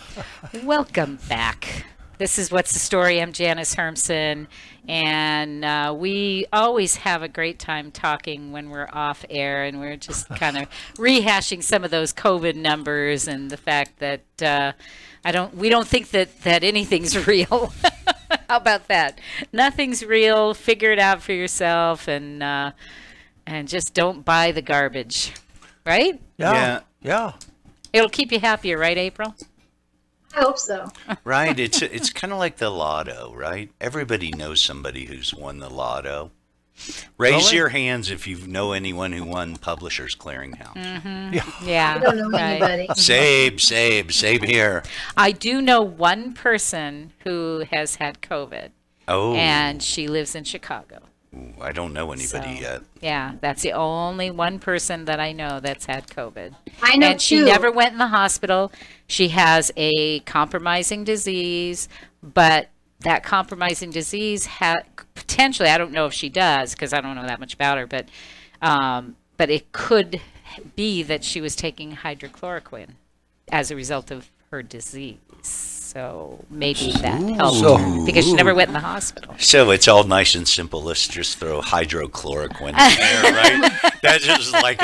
Welcome back. This is What's the Story? I'm Janice Hermson, and we always have a great time talking when we're off air, and we're just kind of rehashing some of those COVID numbers and the fact that we don't think that anything's real. How about that? Nothing's real. Figure it out for yourself, and just don't buy the garbage, right? Yeah. It'll keep you happier, right, April? I hope so. Right. It's kind of like the lotto, right? Everybody knows somebody who's won the lotto. Raise your hands if you know anyone who won Publishers Clearinghouse. Mm-hmm. Yeah. I don't know anybody. Same here. I do know one person who has had COVID. Oh. And she lives in Chicago. I don't know anybody yet. Yeah, that's the only one person that I know that's had COVID. I know and she two. never went in the hospital. She has a compromising disease, but that compromising disease potentially, I don't know if she does because I don't know that much about her, but it could be that she was taking hydrochloroquine as a result of her disease. So maybe that helped because she never went in the hospital. So it's all nice and simple. Let's just throw hydrochloroquine in there, right? That's just like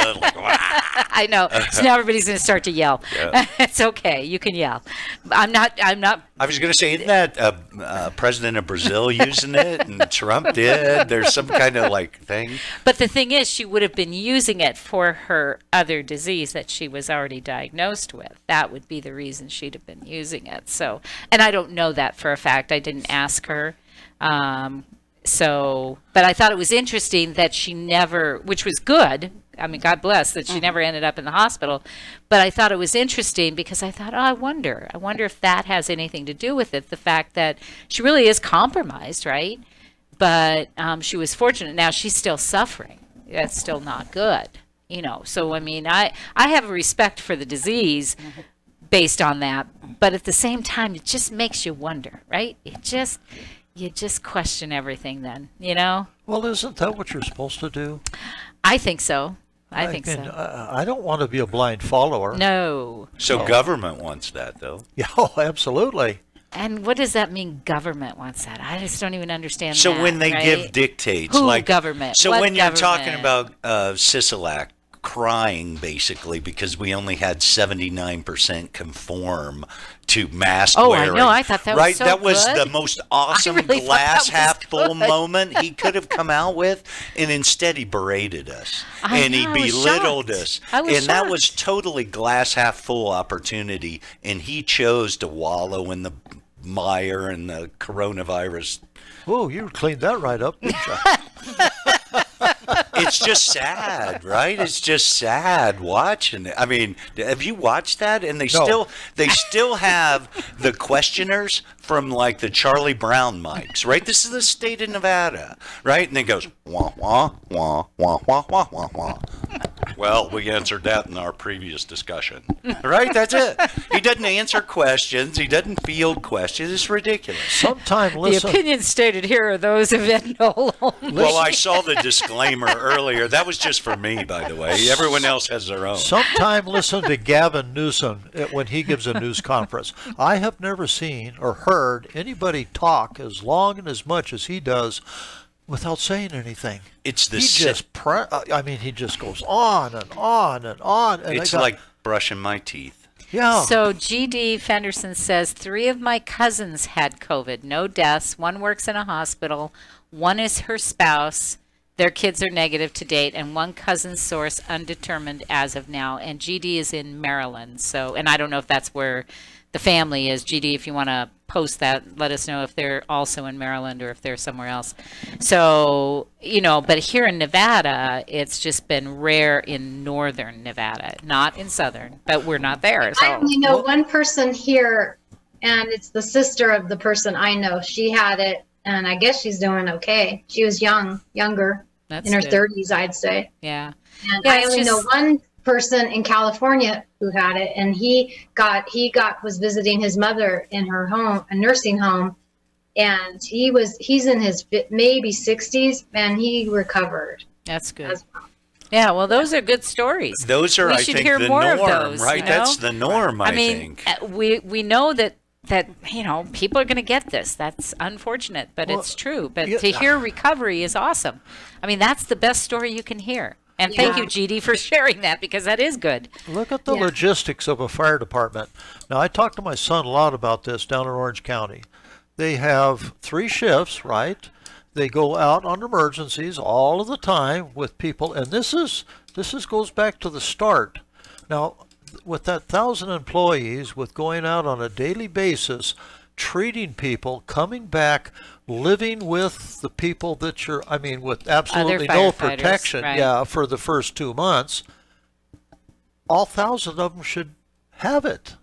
I know. So now everybody's going to start to yell. Yeah. It's okay. You can yell. I'm not. I was going to say, isn't that President of Brazil using it, and Trump did? There's some kind of thing. But the thing is, she would have been using it for her other disease that she was already diagnosed with. That would be the reason she'd have been using it. So, and I don't know that for a fact. I didn't ask her. But I thought it was interesting that she never, which was good. I mean, God bless that she never ended up in the hospital. But I thought it was interesting because I thought, I wonder if that has anything to do with it. The fact that she really is compromised, right? But she was fortunate. Now she's still suffering. That's still not good, So, I mean, I have a respect for the disease based on that. But at the same time, it just makes you wonder, right? You just question everything then, Well, isn't that what you're supposed to do? I think so. I think so. I don't want to be a blind follower. No. So government wants that, though. Yeah, absolutely. And what does that mean, government wants that? I just don't even understand so that, when they right? give dictates. Who government? So what when government? You're talking about Sisolak crying, basically, because we only had 79% conform to mask wearing. I know. I thought that was so that was good. The most awesome really glass half full good. moment he could have come out with, and instead he berated us and he belittled us, and that was totally glass half full opportunity, and he chose to wallow in the mire and the coronavirus. Oh, you cleaned that right up, didn't you? it's just sad, right? It's just sad watching it. I mean, have you watched that? And they still have the questioners from like the Charlie Brown mics, right? This is the state of Nevada, right? And it goes wah wah wah wah wah wah wah wah. Well, we answered that in our previous discussion, right? That's it. He doesn't answer questions. He doesn't field questions. It's ridiculous. Sometime listen. The opinions stated here are those of Ed Nolan. Well, I saw the disclaimer earlier. That was just for me, by the way. Everyone else has their own. Sometime listen to Gavin Newsom when he gives a news conference. I have never seen or heard anybody talk as long and as much as he does without saying anything. It's the he just goes on and on and on. And it's like brushing my teeth. Yeah. So GD Fenderson says 3 of my cousins had COVID. No deaths. 1 works in a hospital. 1 is her spouse. Their kids are negative to date, and 1 cousin's source undetermined as of now. And GD is in Maryland. So, and I don't know if that's where the family is. GD, if you want to post that, let us know if they're also in Maryland or if they're somewhere else. So, but here in Nevada, it's just been rare in northern Nevada, not in southern, but we're not there. So. I only know one person here, and it's the sister of the person I know. She had it, and I guess she's doing okay. She was younger, That's in her good. 30s, I'd say. Yeah. And Yeah, I it's only know just- one person in California who had it, and he was visiting his mother in her home, a nursing home, and he's in his maybe 60s, and he recovered. That's good. Yeah, well, those are good stories. Those are, we I should think, hear the more norm, of those, right? you know? That's the norm, I mean, think. we know that people are going to get this. That's unfortunate, but it's true. But to hear recovery is awesome. I mean, that's the best story you can hear. And thank you, GD, for sharing that, because that is good. Look at the logistics of a fire department. Now, I talked to my son a lot about this down in Orange County. They have 3 shifts, right? They go out on emergencies all of the time with people, and this goes back to the start. Now, with that 1,000 employees, with going out on a daily basis, treating people, coming back, living with the people that with absolutely no protection, right. For the first 2 months, all 1,000 of them should have it.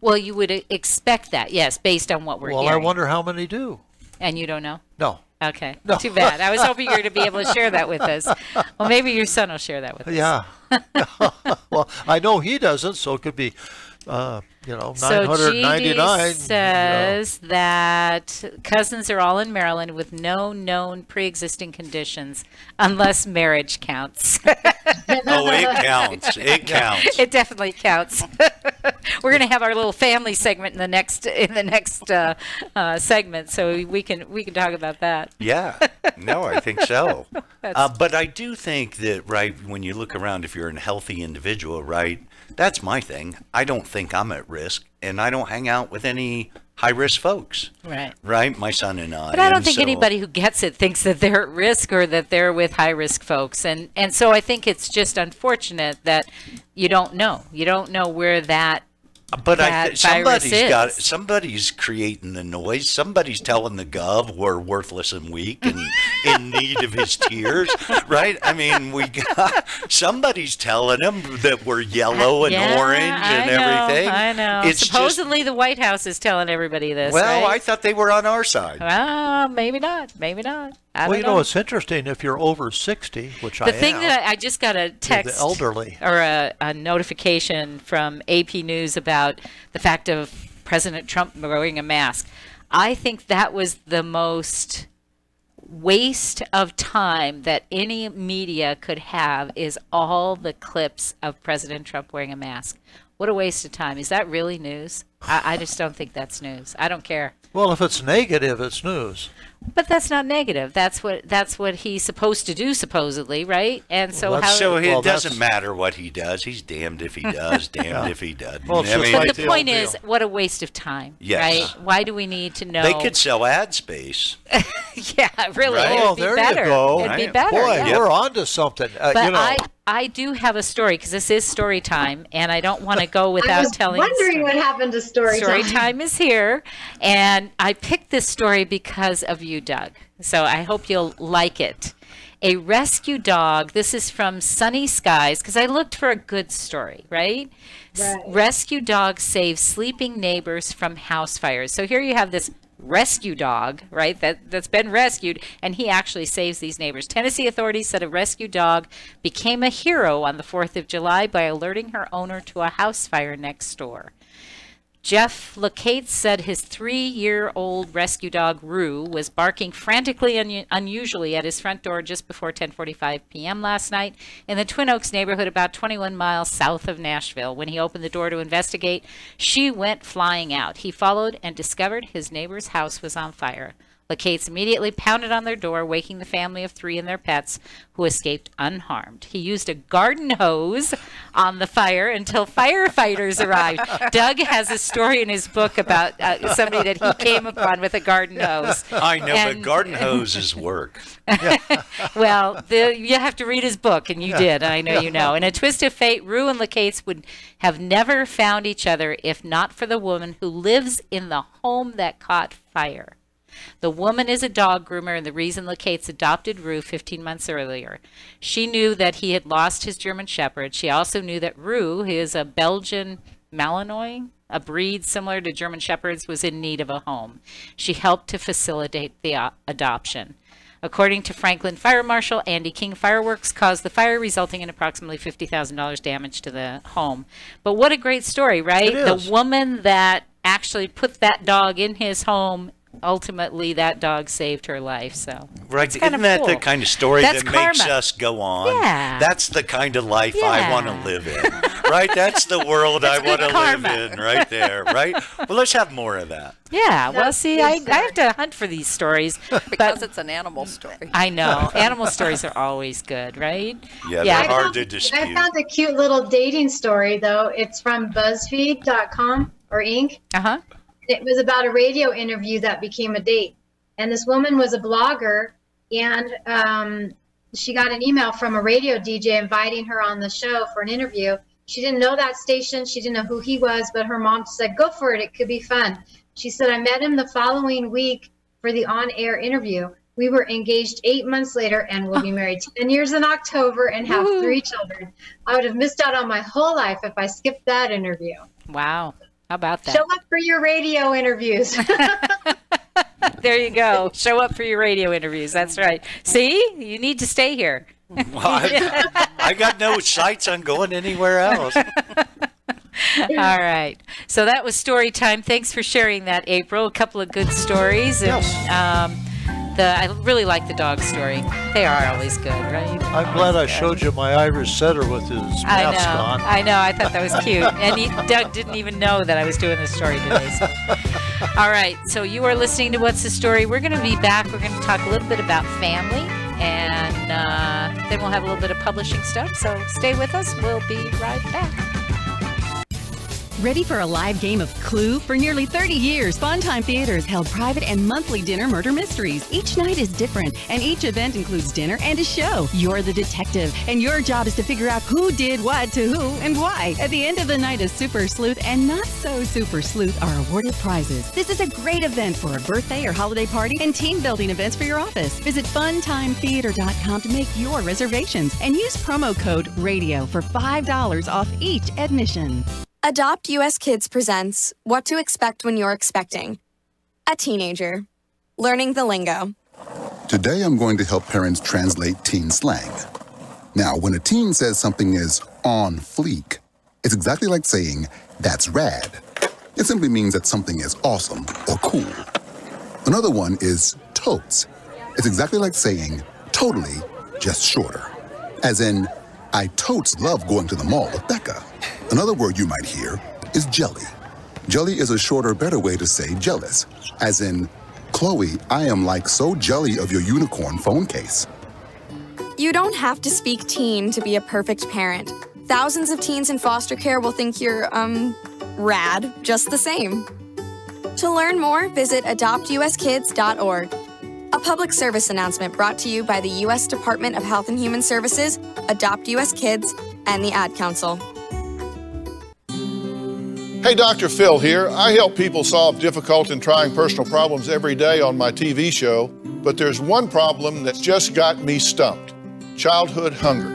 Well, you would expect that, yes, based on what we're hearing. Well, I wonder how many do. And you don't know? No. Okay, No. Too bad. I was hoping you were to be able to share that with us. Well, maybe your son will share that with us. Yeah. Well, I know he doesn't, so it could be, 999. So says that cousins are all in Maryland with no known pre-existing conditions, unless marriage counts. Oh, it counts. It counts. It definitely counts. We're going to have our little family segment in the next segment, so we can talk about that. Yeah. No, I think so. But I do think that, right, when you look around, if you're a healthy individual, right, that's my thing. I don't think I'm at risk, and I don't hang out with any high-risk folks. Right. Right? My son and I. But I don't think anybody who gets it thinks that they're at risk or that they're with high-risk folks. And so I think it's just unfortunate that you don't know. You don't know where that But somebody's creating the noise. Somebody's telling the gov we're worthless and weak and in need of his tears, right? I mean, somebody's telling him that we're yellow and orange and everything. I know. It's supposedly the White House is telling everybody this. Well, right? I thought they were on our side. Well, maybe not. Maybe not. I don't know. It's interesting if you're over 60, which I am. The thing that I just got a text, the elderly, or a notification from AP News about the fact of President Trump wearing a mask. I think that was the most waste of time that any media could have, is all the clips of President Trump wearing a mask. What a waste of time. Is that really news? I just don't think that's news. I don't care. Well, if it's negative, it's news. But that's not negative. That's what he's supposed to do, supposedly, right? And so it doesn't matter what he does. He's damned if he does, damned if he doesn't. Well, but the point is, what a waste of time, yes. right? Why do we need to know? They could sell ad space. Yeah, really. Right? It would be better. You go. It'd be better. Boy, yeah. we're on to something. But I do have a story, because this is story time, and I don't want to go without telling. I was wondering what happened to story time. Story time is here, and I picked this story because of you, Doug. So I hope you'll like it. A rescue dog, this is from Sunny Skies, because I looked for a good story, right? Rescue dog saves sleeping neighbors from house fires. So here you have this rescue dog, right, that's been rescued, and he actually saves these neighbors. Tennessee authorities said a rescue dog became a hero on the 4th of July by alerting her owner to a house fire next door. Jeff LeCates said his 3-year-old rescue dog, Rue, was barking frantically unusually at his front door just before 10:45 p.m. last night in the Twin Oaks neighborhood about 21 miles south of Nashville. When he opened the door to investigate, she went flying out. He followed and discovered his neighbor's house was on fire. LeCates immediately pounded on their door, waking the family of 3 and their pets, who escaped unharmed. He used a garden hose on the fire until firefighters arrived. Doug has a story in his book about somebody that he came upon with a garden hose. I know, but garden hoses work. Well, you have to read his book, and you did. I know you know. In a twist of fate, Rue and LeCates would have never found each other if not for the woman who lives in the home that caught fire. The woman is a dog groomer, and the reason LeCates adopted Rue 15 months earlier. She knew that he had lost his German Shepherd. She also knew that Rue, who is a Belgian Malinois, a breed similar to German Shepherds, was in need of a home. She helped to facilitate the adoption. According to Franklin Fire Marshal Andy King, fireworks caused the fire, resulting in approximately $50,000 damage to the home. But what a great story, right? The woman that actually put that dog in his home, ultimately that dog saved her life. So right, isn't that cool. the kind of story That's that karma. makes us go on? Yeah. That's the kind of life I want to live in, right? That's the world I want to live in, right there, right? Well, let's have more of that. Yeah, well, see, I have to hunt for these stories. Because it's an animal story. I know. Animal stories are always good, right? Yeah, they're hard to dispute. I found a cute little dating story, though. It's from BuzzFeed.com or Inc. Uh-huh. It was about a radio interview that became a date. And this woman was a blogger, and she got an email from a radio DJ inviting her on the show for an interview. She didn't know that station. She didn't know who he was, but her mom said, go for it. It could be fun. She said, I met him the following week for the on-air interview. We were engaged 8 months later and will be married 10 years in October and have 3 children. I would have missed out on my whole life if I skipped that interview. Wow. How about that? Show up for your radio interviews. There you go. Show up for your radio interviews. That's right. See? You need to stay here. Well, I got no sights on going anywhere else. All right. So that was story time. Thanks for sharing that, April. A couple of good stories. And, I really like the dog story. They are always good, right? I'm glad I showed you my Irish setter with his mask on. I know. I thought that was cute. And Doug didn't even know that I was doing this story today. So. All right. So you are listening to What's the Story. We're going to be back. We're going to talk a little bit about family. And then we'll have a little bit of publishing stuff. So stay with us. We'll be right back. Ready for a live game of Clue? For nearly 30 years, Funtime Theaters held private and monthly dinner murder mysteries. Each night is different, and each event includes dinner and a show. You're the detective, and your job is to figure out who did what to who and why. At the end of the night, a super sleuth and not so super sleuth are awarded prizes. This is a great event for a birthday or holiday party and team building events for your office. Visit funtimetheater.com to make your reservations and use promo code RADIO for $5 off each admission. Adopt US Kids presents What to Expect When You're Expecting. A teenager. Learning the lingo. Today I'm going to help parents translate teen slang. Now, when a teen says something is on fleek, it's exactly like saying, that's rad. It simply means that something is awesome or cool. Another one is totes. It's exactly like saying, totally, just shorter. As in, I totes love going to the mall with Becca. Another word you might hear is jelly. Jelly is a shorter, better way to say jealous. As in, Chloe, I am like so jelly of your unicorn phone case. You don't have to speak teen to be a perfect parent. Thousands of teens in foster care will think you're, rad, just the same. To learn more, visit adoptuskids.org. A public service announcement brought to you by the U.S. Department of Health and Human Services, Adopt U.S. Kids, and the Ad Council. Hey, Dr. Phil here. I help people solve difficult and trying personal problems every day on my TV show, but there's one problem that's just got me stumped. childhood hunger.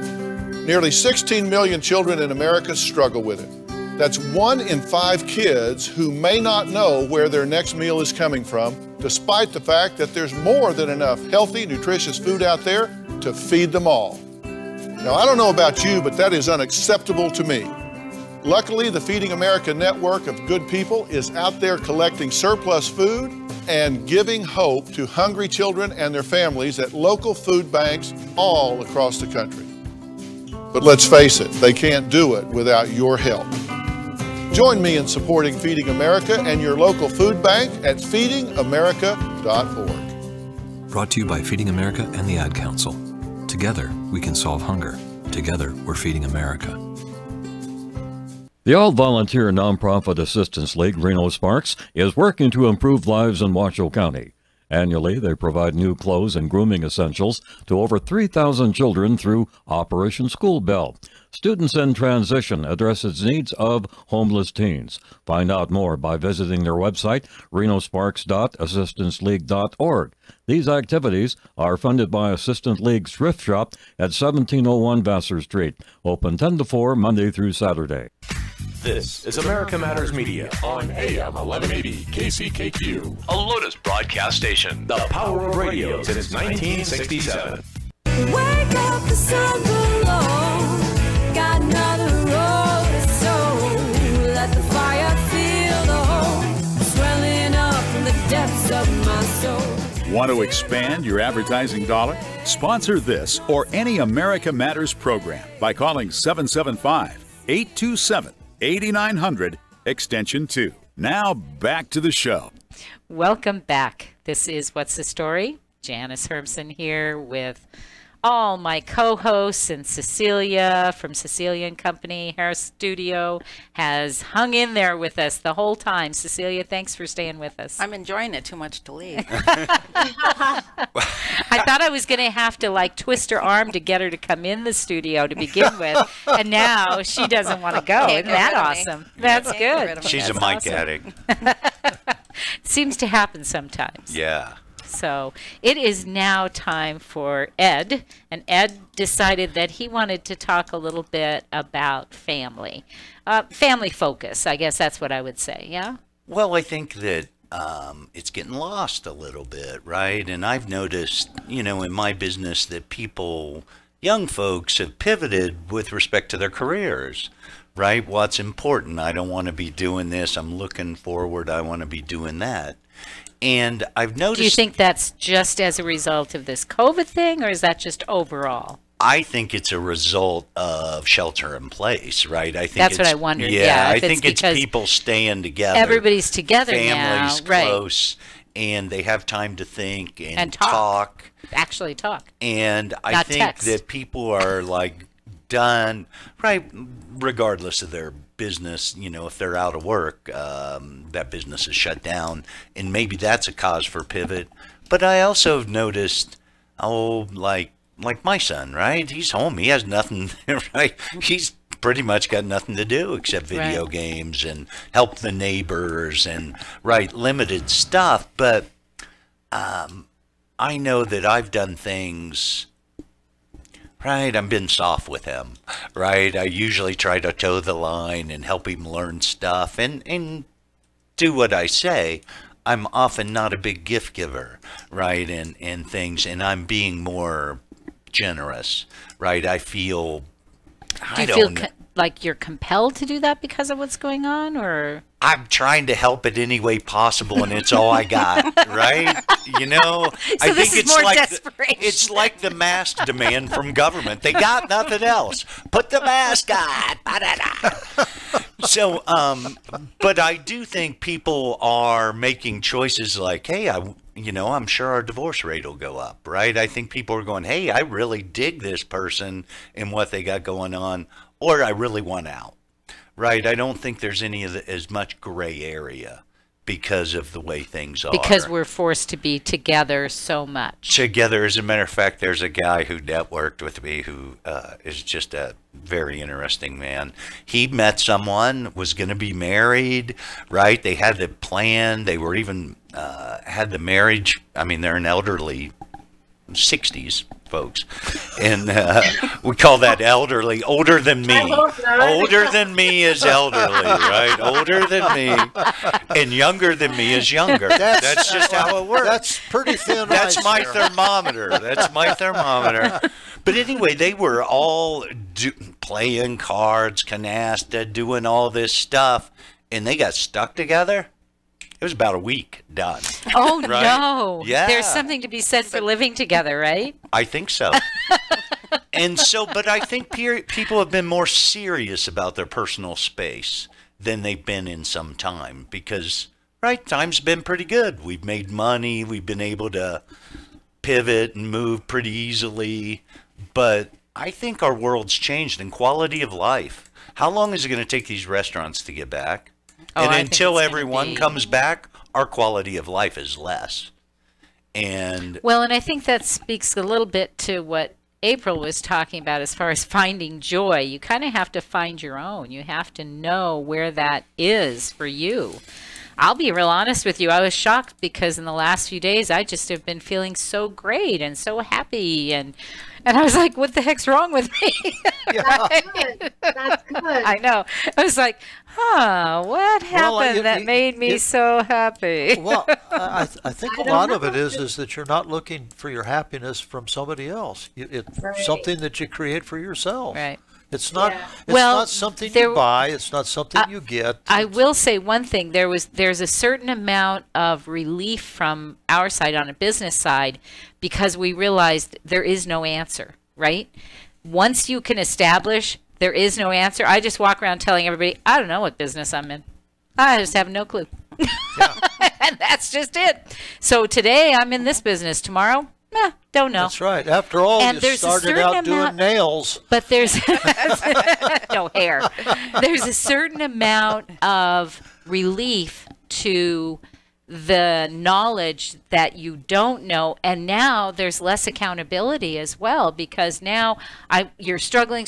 Nearly 16 million children in America struggle with it. That's 1 in 5 kids who may not know where their next meal is coming from, despite the fact that there's more than enough healthy, nutritious food out there to feed them all. Now, I don't know about you, but that is unacceptable to me. Luckily, the Feeding America network of good people is out there collecting surplus food and giving hope to hungry children and their families at local food banks all across the country. But let's face it, they can't do it without your help. Join me in supporting Feeding America and your local food bank at feedingamerica.org. Brought to you by Feeding America and the Ad Council. Together, we can solve hunger. Together, we're feeding America. The all-volunteer nonprofit Assistance League, Reno Sparks, is working to improve lives in Washoe County. Annually, they provide new clothes and grooming essentials to over 3,000 children through Operation School Bell. Students in Transition addresses needs of homeless teens. Find out more by visiting their website, renosparks.assistanceleague.org. These activities are funded by Assistant League's thrift shop at 1701 Vassar Street, open 10 to 4 Monday through Saturday. This is America Matters Media on AM 1180 KCKQ, a Lotus broadcast station. The power of radio since 1967. Wake up, the sun below. Got another road to sow. Let the fire feel the hope swelling up from the depths of my soul. Want to expand your advertising dollar? Sponsor this or any America Matters program by calling 775-827-8900, extension 2. Now back to the show. Welcome back. This is What's the Story? Janice Hermson here with all my co-hosts, and Cecilia from Cecilia & Company Hair Studio has hung in there with us the whole time. Cecilia, thanks for staying with us. I'm enjoying it too much to leave. I thought I was going to have to like twist her arm to get her to come in the studio to begin with, and now she doesn't want to go. Isn't that awesome? That's good. She's a mic addict. Seems to happen sometimes. Yeah. So it is now time for Ed, and Ed decided that he wanted to talk a little bit about family. Family focus, I guess that's what I would say, yeah? Well, I think that it's getting lost a little bit, right? And I've noticed, you know, in my business that people, young folks, have pivoted with respect to their careers, right? What's important? I don't want to be doing this. I'm looking forward. I want to be doing that. And I've noticed... Do you think that's just as a result of this COVID thing, or is that just overall? I think it's a result of shelter in place, right? I think that's what I wondered. Yeah, I think it's people staying together. Everybody's together families now, right? Close, and they have time to think and talk. Actually talk. And I Not think text. that people are like done, right? Regardless of their business, you know, if they're out of work, that business is shut down, and maybe that's a cause for pivot. But I also noticed, like my son, right? He's home. He has nothing, right? He's pretty much got nothing to do except video games and help the neighbors and, right, limited stuff. But I know that I've done things... Right, I'm being soft with him, right? I usually try to toe the line and help him learn stuff and do what I say. I'm often not a big gift giver, right, and things, and I'm being more generous, right? I feel, Do you feel like you're compelled to do that because of what's going on, or? I'm trying to help it any way possible, and it's all I got, right? You know, So I this think is it's more like desperation. it's like the mask demand from government. They got nothing else. Put the mask on. So, but I do think people are making choices like, hey, I'm sure our divorce rate will go up, right? I think people are going, hey, I really dig this person and what they got going on, or I really want out. Right, I don't think there's any of as much gray area because of the way things are. Because we're forced to be together so much. Together, as a matter of fact, there's a guy who networked with me who is just a very interesting man. He met someone, was going to be married, right? They had the plan. They were even had the marriage. I mean, they're in elderly 60s, folks. And we call that elderly. Older than me. Older than me is elderly, right? Older than me. And younger than me is younger. That's just how it works. That's pretty thin. That's my thermometer. That's my thermometer. But anyway, they were all playing cards, canasta, doing all this stuff, and they got stuck together. It was about a week done. Oh, right? no. Yeah. There's something to be said for living together, right? I think so. And so, but I think people have been more serious about their personal space than they've been in some time because, right, time's been pretty good. We've made money. We've been able to pivot and move pretty easily. But I think our world's changed in quality of life. How long is it going to take these restaurants to get back? And until everyone comes back, our quality of life is less. And well, and I think that speaks a little bit to what April was talking about as far as finding joy. You kind of have to find your own. You have to know where that is for you. I'll be real honest with you. I was shocked because in the last few days, I just have been feeling so great and so happy. And I was like, what the heck's wrong with me? That's good. That's good. I know. I was like, what happened that made me so happy? Well, I think a lot of it is that you're not looking for your happiness from somebody else. It's something that you create for yourself. Right. It's not. It's not something you buy. It's not something you get. I will say one thing. There's a certain amount of relief from our side on a business side because we realized there is no answer. Right. Once you can establish there is no answer, I just walk around telling everybody I don't know what business I'm in. I just have no clue. And that's just it. So today I'm in this business. Tomorrow. Don't know. That's right. After all, and you started out doing nails. But there's no hair. There's a certain amount of relief to the knowledge that you don't know, and now there's less accountability as well because now you're struggling.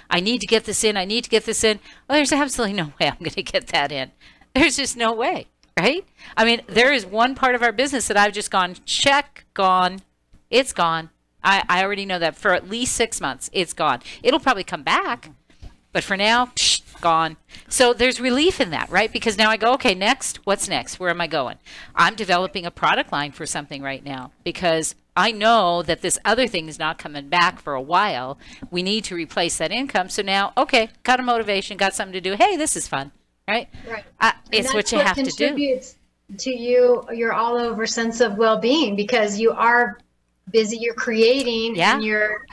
I need to get this in. Well, there's absolutely no way I'm going to get that in. There's just no way. Right? I mean, there is one part of our business that I've just gone, check, gone. It's gone. I already know that for at least 6 months, it's gone. It'll probably come back, but for now, gone. So there's relief in that, right? Because now I go, okay, next, what's next? Where am I going? I'm developing a product line for something right now because I know that this other thing is not coming back for a while. We need to replace that income. So now, okay, got a motivation, got something to do. Hey, this is fun. Right. It's what you have to do. Contributes to your all over sense of well-being because you are busy. You're creating, and you're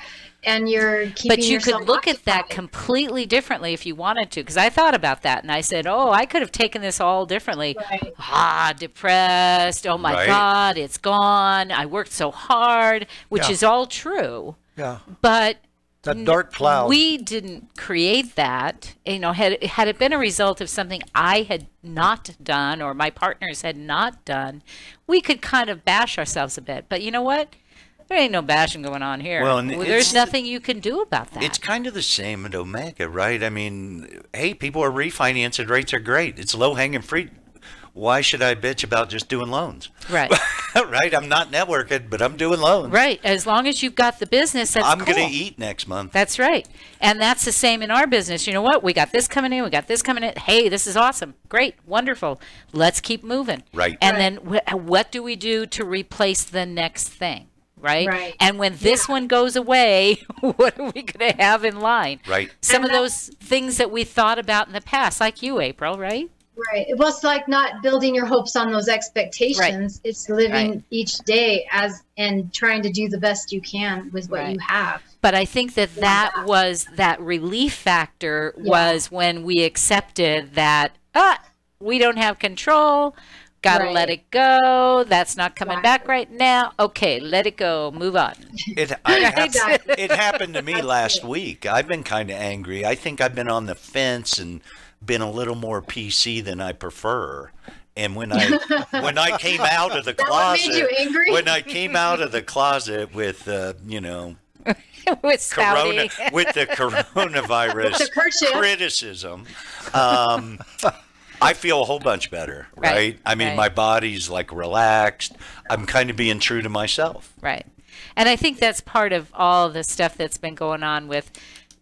keeping. But you could look at that completely differently if you wanted to. Because I thought about that, and I said, "Oh, I could have taken this all differently." Right. Depressed. Oh my God, it's gone. I worked so hard, which is all true. Yeah. But that dark cloud. We didn't create that. You know, had it been a result of something I had not done or my partners had not done, we could kind of bash ourselves a bit. But you know what? There ain't no bashing going on here. Well, there's nothing you can do about that. It's kind of the same at Omega, right? I mean, hey, people are refinancing. Rates are great. It's low-hanging fruit. Why should I bitch about just doing loans? Right. Right. I'm not networking, but I'm doing loans. Right. As long as you've got the business, that's I'm cool. going to eat next month. That's right. And that's the same in our business. You know what? We got this coming in. We got this coming in. Hey, this is awesome. Great. Wonderful. Let's keep moving. Right. And then what do we do to replace the next thing? Right. And when this one goes away, what are we going to have in line? Right. Some of those things that we thought about in the past, like you, April, right? Right. It was like not building your hopes on those expectations. Right. It's living each day and trying to do the best you can with what you have. But I think that was that relief factor was when we accepted that we don't have control. Got to let it go. That's not coming back right now. Okay, let it go. Move on. It happened to me last week. I've been kind of angry. I think I've been on the fence and been a little more PC than I prefer. And when I came out of the closet, made you angry? When I came out of the closet with with the coronavirus criticism, I feel a whole bunch better, right? I mean, my body's like relaxed. I'm kind of being true to myself. Right. And I think that's part of all the stuff that's been going on with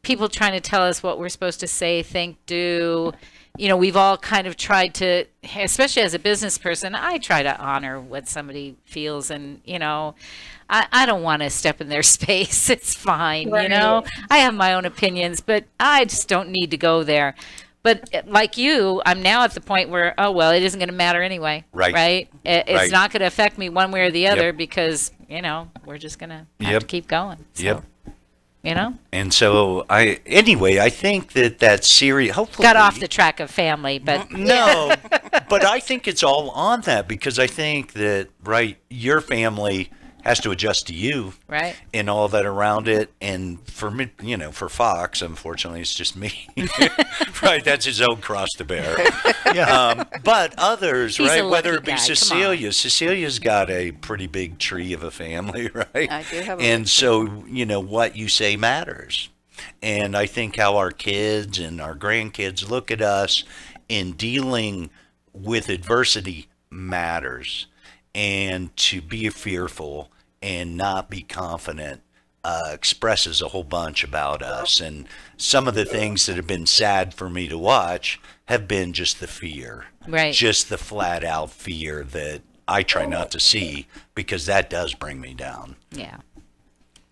people trying to tell us what we're supposed to say, think, do. You know, we've all kind of tried to, especially as a business person, I try to honor what somebody feels. And, you know, I don't want to step in their space. It's fine, you know. I have my own opinions, but I just don't need to go there. But like you, I'm now at the point where, oh, well, it isn't going to matter anyway. Right. It's not going to affect me one way or the other because, you know, we're just going to have to keep going. So, you know? And so I think that series hopefully got off the track of family, but no, but I think it's all on that because I think that, your family has to adjust to you, right, and all that around it. And for me, you know, for Fox, unfortunately, it's just me, right? That's his own cross to bear. But others, He's a whether lucky it be guy. Cecilia's got a pretty big tree of a family, right? I do have a and so, you know, what you say matters. And I think how our kids and our grandkids look at us in dealing with adversity matters. And to be fearful and not be confident expresses a whole bunch about us. And some of the things that have been sad for me to watch have been just the fear. Right. Just the flat out fear that I try not to see because that does bring me down. Yeah.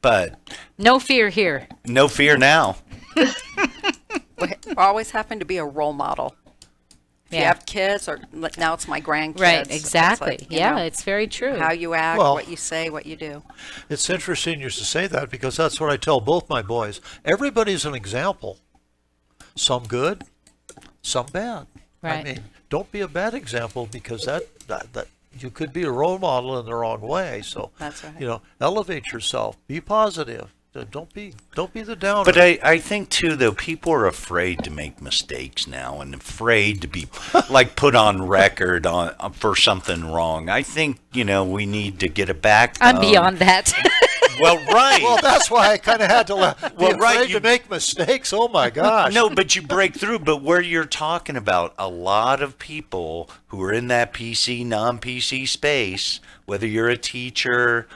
But no fear here. No fear now. We always happen to be a role model. If you have kids, or now it's my grandkids. Right, exactly. It's like, it's very true. How you act, what you say, what you do. It's interesting you should say that because that's what I tell both my boys. Everybody's an example. Some good, some bad. Right. I mean, don't be a bad example because that you could be a role model in the wrong way. So, that's right. You know, elevate yourself. Be positive. Don't be the downer. But I think too, though, people are afraid to make mistakes now and afraid to be like put on record for something wrong. I think, you know, we need to get it back. I'm beyond that. Well, right. Well, that's why I kind of had to be afraid to make mistakes. Oh my gosh. No, but you break through. But where you're talking about a lot of people who are in that PC, non-PC space, whether you're a teacher,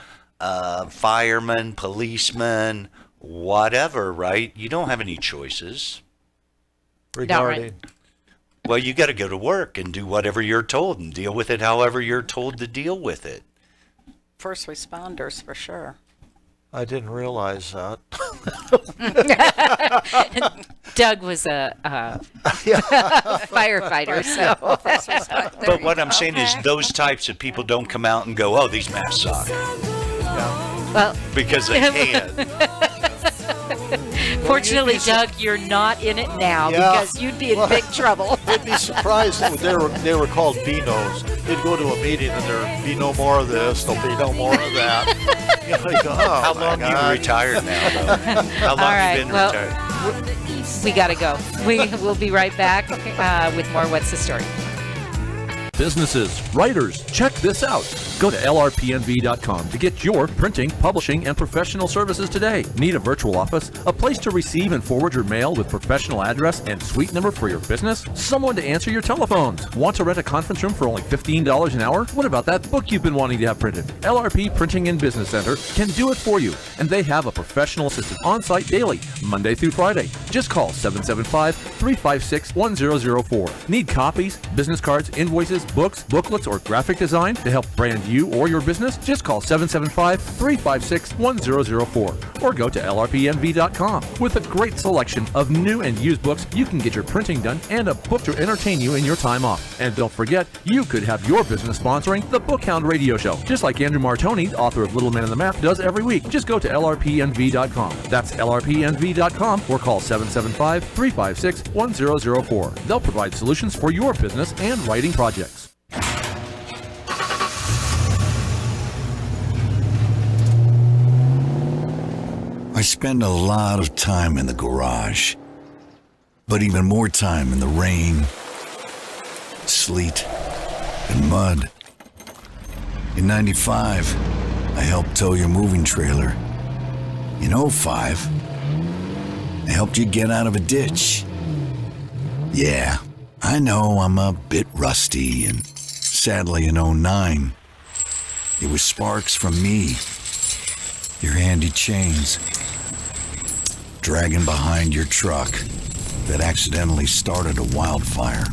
fireman, policeman, whatever, right? You don't have any choices. Regarding. Well, you got to go to work and do whatever you're told and deal with it however you're told to deal with it. First responders, for sure. I didn't realize that. Doug was a firefighter, so. But what I'm saying is those types of people don't come out and go, oh, these masks suck. Well, because they can. Fortunately, Doug, you're not in it now because you'd be in big trouble. You'd be surprised. They were called Beanos. They'd go to a meeting and there'd be no more of this, there'll be no more of that. You know, you go, oh, how long are you retired now, though? How long have you been retired? We got to go. We'll be right back with more What's the Story? Businesses, writers, check this out. Go to lrpnv.com to get your printing, publishing, and professional services today. Need a virtual office? A place to receive and forward your mail with professional address and suite number for your business? Someone to answer your telephones? Want to rent a conference room for only $15 an hour? What about that book you've been wanting to have printed? LRP Printing and Business Center can do it for you, and they have a professional assistant on site daily, Monday through Friday. Just call 775-356-1004. Need copies, business cards, invoices, books, booklets, or graphic design to help brand you or your business? Just call 775-356-1004 or go to lrpnv.com. With a great selection of new and used books, you can get your printing done and a book to entertain you in your time off. And don't forget, you could have your business sponsoring the Book Hound radio show, just like Andrew Martoni, author of Little Man on the Map, does every week. Just go to lrpnv.com. That's lrpnv.com or call 775-356-1004. They'll provide solutions for your business and writing projects. I spend a lot of time in the garage, but even more time in the rain, sleet, and mud. In '95, I helped tow your moving trailer. In '05, I helped you get out of a ditch. Yeah, I know I'm a bit rusty, and sadly in '09, it was sparks from me your handy chains, dragging behind your truck that accidentally started a wildfire.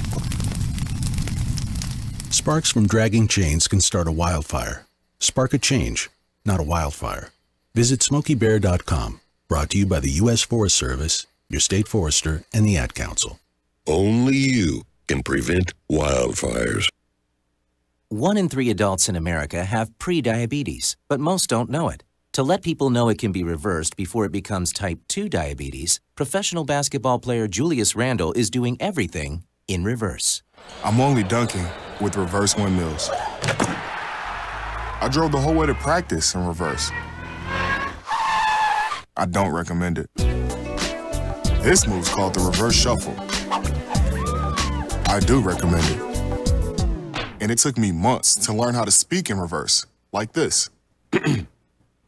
Sparks from dragging chains can start a wildfire. Spark a change, not a wildfire. Visit SmokeyBear.com. Brought to you by the U.S. Forest Service, your state forester, and the Ad Council. Only you can prevent wildfires. 1 in 3 adults in America have pre-diabetes, but most don't know it. To let people know it can be reversed before it becomes type 2 diabetes, professional basketball player Julius Randle is doing everything in reverse. I'm only dunking with reverse windmills. I drove the whole way to practice in reverse. I don't recommend it. This move's called the reverse shuffle. I do recommend it. And it took me months to learn how to speak in reverse, like this.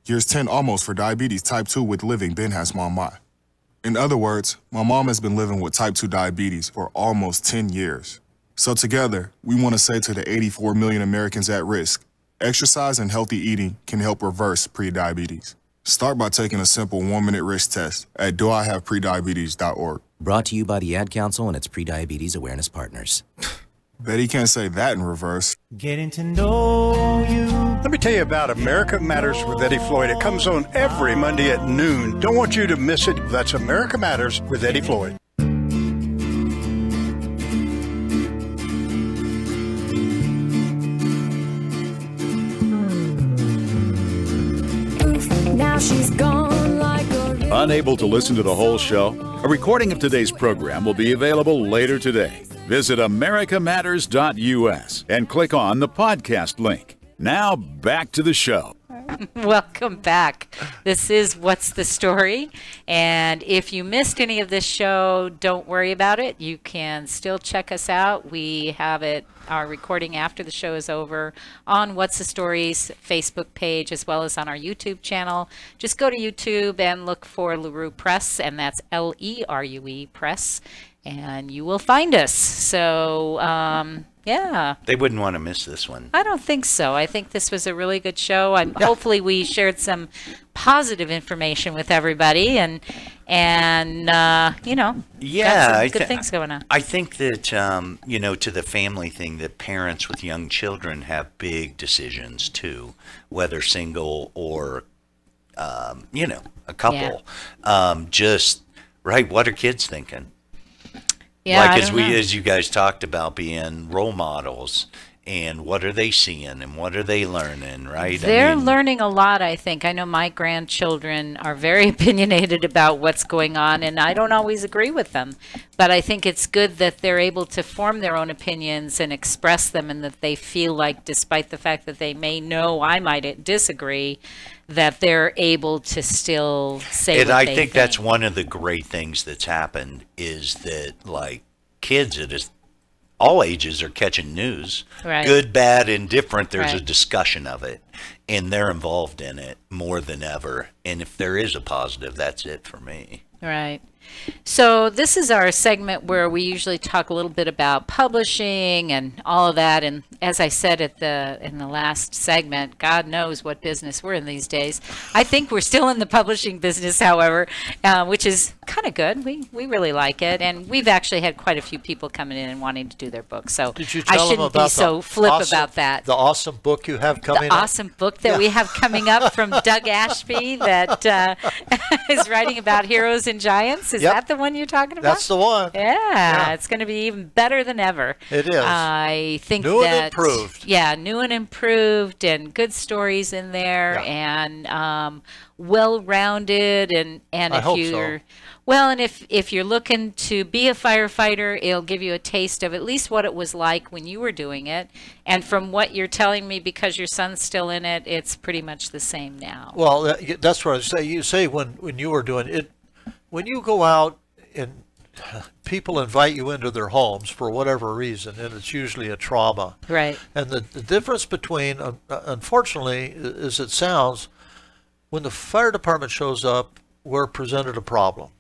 Years 10 almost for diabetes type 2 with living Ben has mama. In other words, my mom has been living with type 2 diabetes for almost 10 years. So together, we want to say to the 84 million Americans at risk, exercise and healthy eating can help reverse prediabetes. Start by taking a simple 1-minute risk test at doihaveprediabetes.org. Brought to you by the Ad Council and its pre-diabetes awareness partners. Bet he can't say that in reverse. Getting to know you. Let me tell you about America Matters with Eddie Floyd. It comes on every Monday at noon. Don't want you to miss it. That's America Matters with Eddie Floyd. Now she's gone like a... Unable to listen to the whole show? A recording of today's program will be available later today. Visit americamatters.us and click on the podcast link. Now back to the show. Welcome back. This is What's the Story? And if you missed any of this show, don't worry about it. You can still check us out. We have our recording after the show is over on What's the Story's Facebook page as well as on our YouTube channel. Just go to YouTube and look for LeRue Press, and that's LERUE Press, and you will find us. So, yeah. They wouldn't want to miss this one. I don't think so. I think this was a really good show. Hopefully we shared some positive information with everybody and you know, got some good things going on. I think that, you know, to the family thing, that parents with young children have big decisions too, whether single or, you know, a couple. Yeah. Just, right, what are kids thinking? Yeah, like as you guys talked about being role models, and what are they seeing and what are they learning, right? They're learning a lot, I think. I know my grandchildren are very opinionated about what's going on, and I don't always agree with them. But I think it's good that they're able to form their own opinions and express them, and that they feel like, despite the fact that they may know I might disagree, that they're able to still say what they think. That's one of the great things that's happened, is that, like, kids at all ages are catching news, right. Good, bad, indifferent. There's a discussion of it, and they're involved in it more than ever. And if there is a positive, that's it for me. Right. So this is our segment where we usually talk a little bit about publishing and all of that. And as I said in the last segment, God knows what business we're in these days. I think we're still in the publishing business, however, which is kind of good. We really like it, and we've actually had quite a few people coming in and wanting to do their books. So did you tell I shouldn't them about be so flip about that. The awesome book you have coming up? The awesome book that we have coming up from Doug Ashby that is writing about heroes and giants. Is that the one you're talking about? That's the one. Yeah, it's going to be even better than ever. It is. I think new and improved. Yeah, new and improved, and good stories in there, and well-rounded, and I if hope you're so. well, and if you're looking to be a firefighter, it'll give you a taste of at least what it was like when you were doing it. And from what you're telling me, because your son's still in it, it's pretty much the same now. Well, that's what I say. You say when you were doing it, when you go out and people invite you into their homes for whatever reason, and it's usually a trauma. Right. And the difference between, unfortunately, as it sounds, when the fire department shows up, we're presented a problem,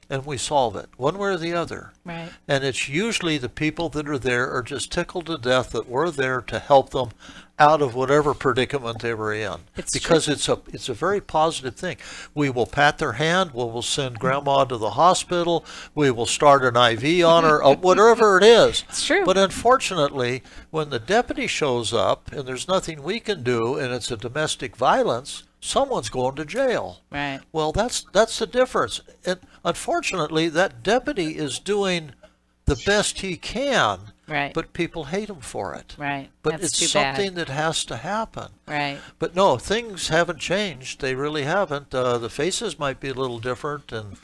and we solve it one way or the other. Right. And it's usually the people that are there are just tickled to death that we're there to help them out of whatever predicament they were in. Because it's a very positive thing. We will pat their hand, we will send grandma to the hospital, we will start an IV on her, whatever it is. It's true. But unfortunately, when the deputy shows up and there's nothing we can do and it's a domestic violence, someone's going to jail. Right. Well, that's the difference. And unfortunately, that deputy is doing the best he can. Right. But people hate him for it. Right. But That's it's too something bad. that has to happen. Right. But no, things haven't changed. They really haven't. The faces might be a little different, and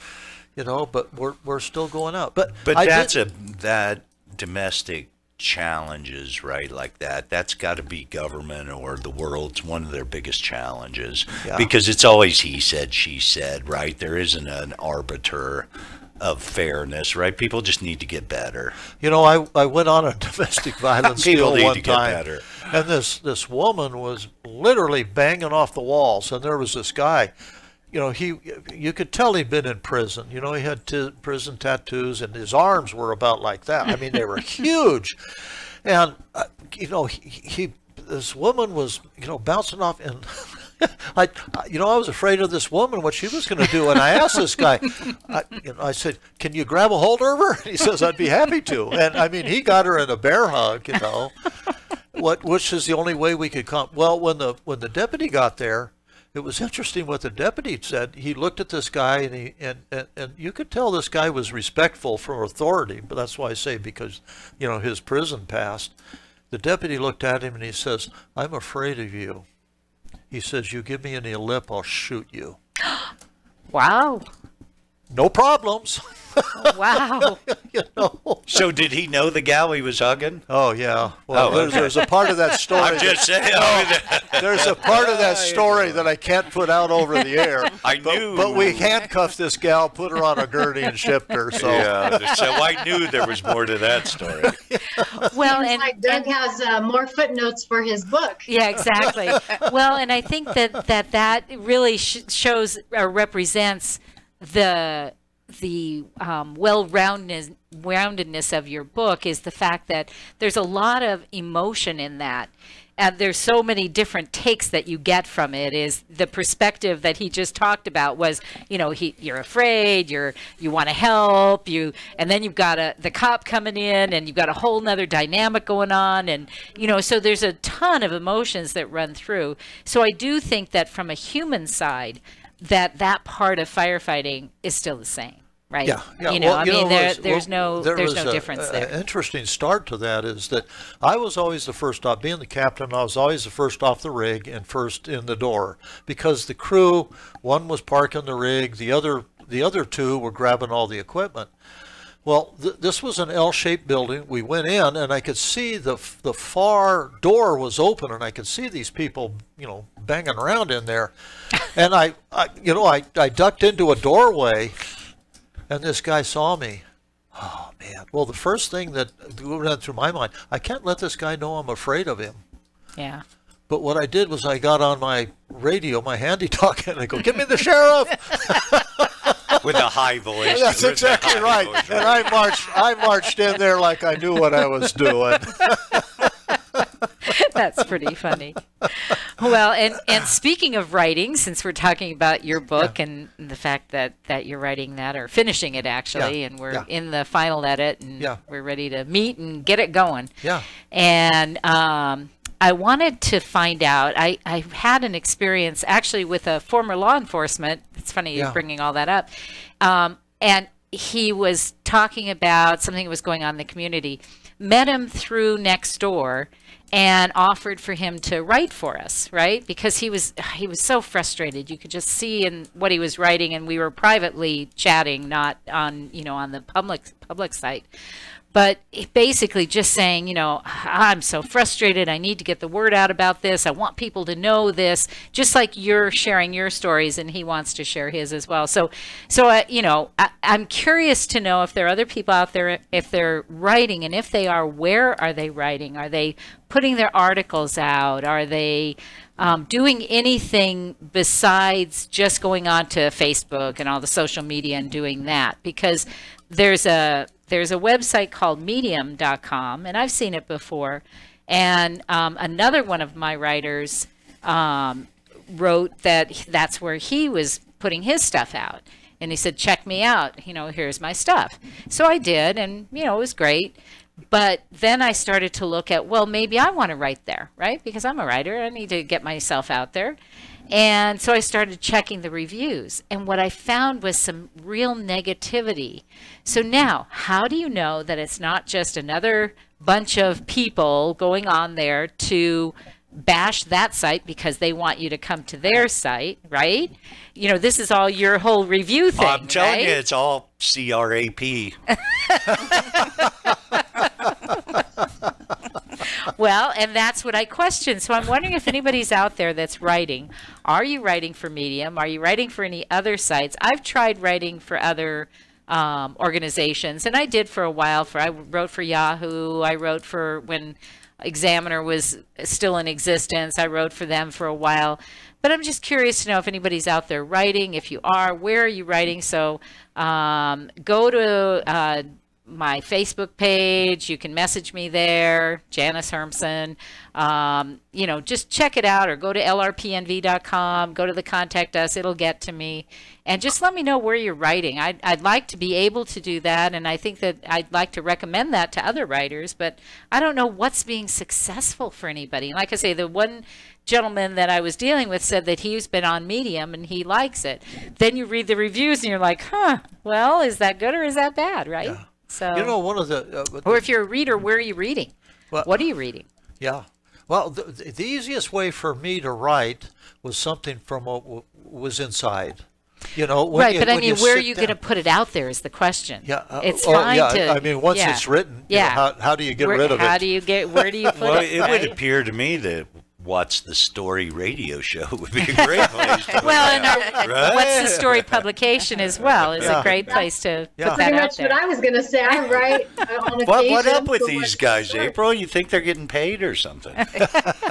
but we're still going out. But that domestic challenges, right, like that's got to be government or the world's one of their biggest challenges, because it's always he said, she said, right? There isn't an arbiter of fairness, right? People just need to get better. I went on a domestic violence People deal need one to get time, better. and this woman was literally banging off the walls, and there was this guy. You could tell he'd been in prison. He had prison tattoos, and his arms were about like that. I mean, they were huge. And, this woman was, bouncing off. And I was afraid of this woman, what she was going to do. And I asked this guy, I said, can you grab a hold of her? And he says, I'd be happy to. And, I mean, he got her in a bear hug, which is the only way we could come. Well, when the deputy got there, it was interesting what the deputy said. He looked at this guy, and you could tell this guy was respectful for authority. But that's why I say, because his prison passed. The deputy looked at him and he says, "I'm afraid of you." He says, "You give me any lip, I'll shoot you." Wow. No problems. Wow. So did he know the gal he was hugging? Oh, yeah. Well, there's a part of that story. I'm just saying. There's a part of that story that I can't put out over the air. I knew. But we handcuffed this gal, put her on a gurney, and shipped her. So. Yeah. So I knew there was more to that story. Well, and like Doug has more footnotes for his book. Yeah, exactly. Well, and I think that really shows or represents the well-roundedness of your book is the fact that there's a lot of emotion in that. And there's so many different takes that you get from it. Is the perspective that he just talked about was, you're afraid, you want to help, and then you've got the cop coming in, and you've got a whole nother dynamic going on, and so there's a ton of emotions that run through. So I do think that from a human side, that part of firefighting is still the same. Right. Yeah. There's no difference there. An interesting start to that is that I was always the first off. Being the captain, I was always the first off the rig and first in the door, because the crew, one was parking the rig, the other two were grabbing all the equipment. Well, this was an L-shaped building. We went in, and I could see the far door was open, and I could see these people, banging around in there. And I ducked into a doorway. And this guy saw me. Oh, man. Well, the first thing that went through my mind, I can't let this guy know I'm afraid of him. Yeah. But what I did was I got on my radio, my handy talk, and I go, "Get me the sheriff!" With a high voice. That's exactly right. And I marched in there like I knew what I was doing. That's pretty funny. Well, and speaking of writing, since we're talking about your book and the fact that you're writing that or finishing it actually, and we're in the final edit and we're ready to meet and get it going. Yeah. And I wanted to find out, I had an experience actually with a former law enforcement. It's funny you're bringing all that up. And he was talking about something that was going on in the community. Met him through Nextdoor and offered for him to write for us, right? Because he was so frustrated. You could just see in what he was writing, and we were privately chatting, not on on the public site. But basically just saying, I'm so frustrated. I need to get the word out about this. I want people to know this, just like you're sharing your stories, and he wants to share his as well. So I'm curious to know if there are other people out there, if they're writing, and if they are, where are they writing? Are they putting their articles out? Are they doing anything besides just going on to Facebook and all the social media and doing that? Because there's a there's a website called medium.com, and I've seen it before. And another one of my writers wrote that that's where he was putting his stuff out. And he said, check me out, here's my stuff. So I did, and, it was great. But then I started to look at, well, maybe I want to write there, right? Because I'm a writer. I need to get myself out there. And so I started checking the reviews. And what I found was some real negativity. So now, how do you know that it's not just another bunch of people going on there to bash that site because they want you to come to their site, right? This is all your whole review thing. I'm telling right? you, it's all CRAP. Well, and that's what I question. So I'm wondering if anybody's out there that's writing. Are you writing for Medium? Are you writing for any other sites? I've tried writing for other organizations, and I did for a while. I wrote for Yahoo. I wrote for when Examiner was still in existence. I wrote for them for a while. But I'm just curious to know if anybody's out there writing. If you are, where are you writing? So go to my Facebook page. You can message me there, Janice Hermson. Just check it out, or go to lrpnv.com, go to the contact us, it'll get to me. And just let me know where you're writing. I'd like to be able to do that, and I think that I'd like to recommend that to other writers, but I don't know what's being successful for anybody. Like I say, the one gentleman that I was dealing with said that he's been on Medium and he likes it. Then you read the reviews and you're like, well, is that good or is that bad, right? Yeah. So, one of the... or if you're a reader, where are you reading? What are you reading? Yeah. Well, the easiest way for me to write was something from what was inside. Right, but I mean, where are you going to put it out there is the question. Yeah, it's fine to... I mean, once it's written, how do you get rid of it? Where do you put Well, it? It would appear to me that What's the Story radio show would be a great place to well, and What's the Story publication as well is a great place to put that Pretty out much there. what I was going to say. I write on occasion. What up with these guys, April? You think they're getting paid or something?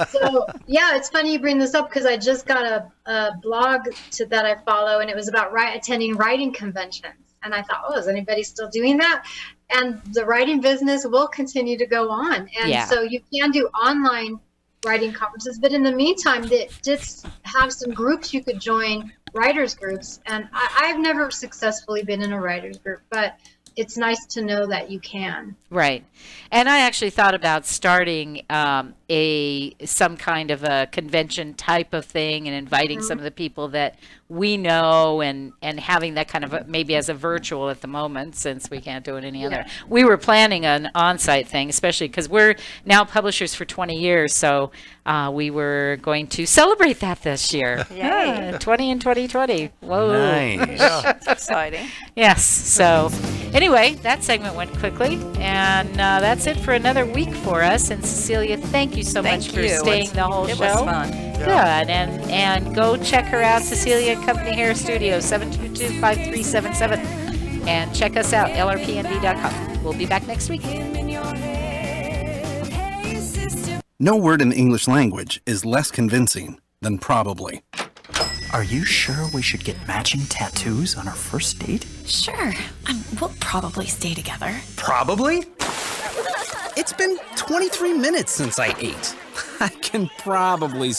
So, yeah, it's funny you bring this up because I just got a blog that I follow, and it was about attending writing conventions. And I thought, is anybody still doing that? And the writing business will continue to go on. And so you can do online writing conferences, but in the meantime, just have some groups you could join, writers groups. And I've never successfully been in a writers group, but it's nice to know that you can. Right. And I actually thought about starting some kind of a convention type of thing and inviting some of the people that we know and having that kind of maybe as a virtual at the moment, since we can't do it any other. We were planning an on-site thing, especially because we're now publishers for 20 years. So we were going to celebrate that this year. Yay. 20 in 2020. Whoa. Nice. That's exciting. Yes. So anyway, that segment went quickly, and that's it for another week for us. And Cecilia, thank you so much for staying the whole show. It was fun. Good. And go check her out, Cecilia Company Hair Studio, 722-5377. And check us out, lrpnv.com. We'll be back next week. No word in the English language is less convincing than probably. Are you sure we should get matching tattoos on our first date? Sure. We'll probably stay together. Probably? It's been 23 minutes since I ate. I can probably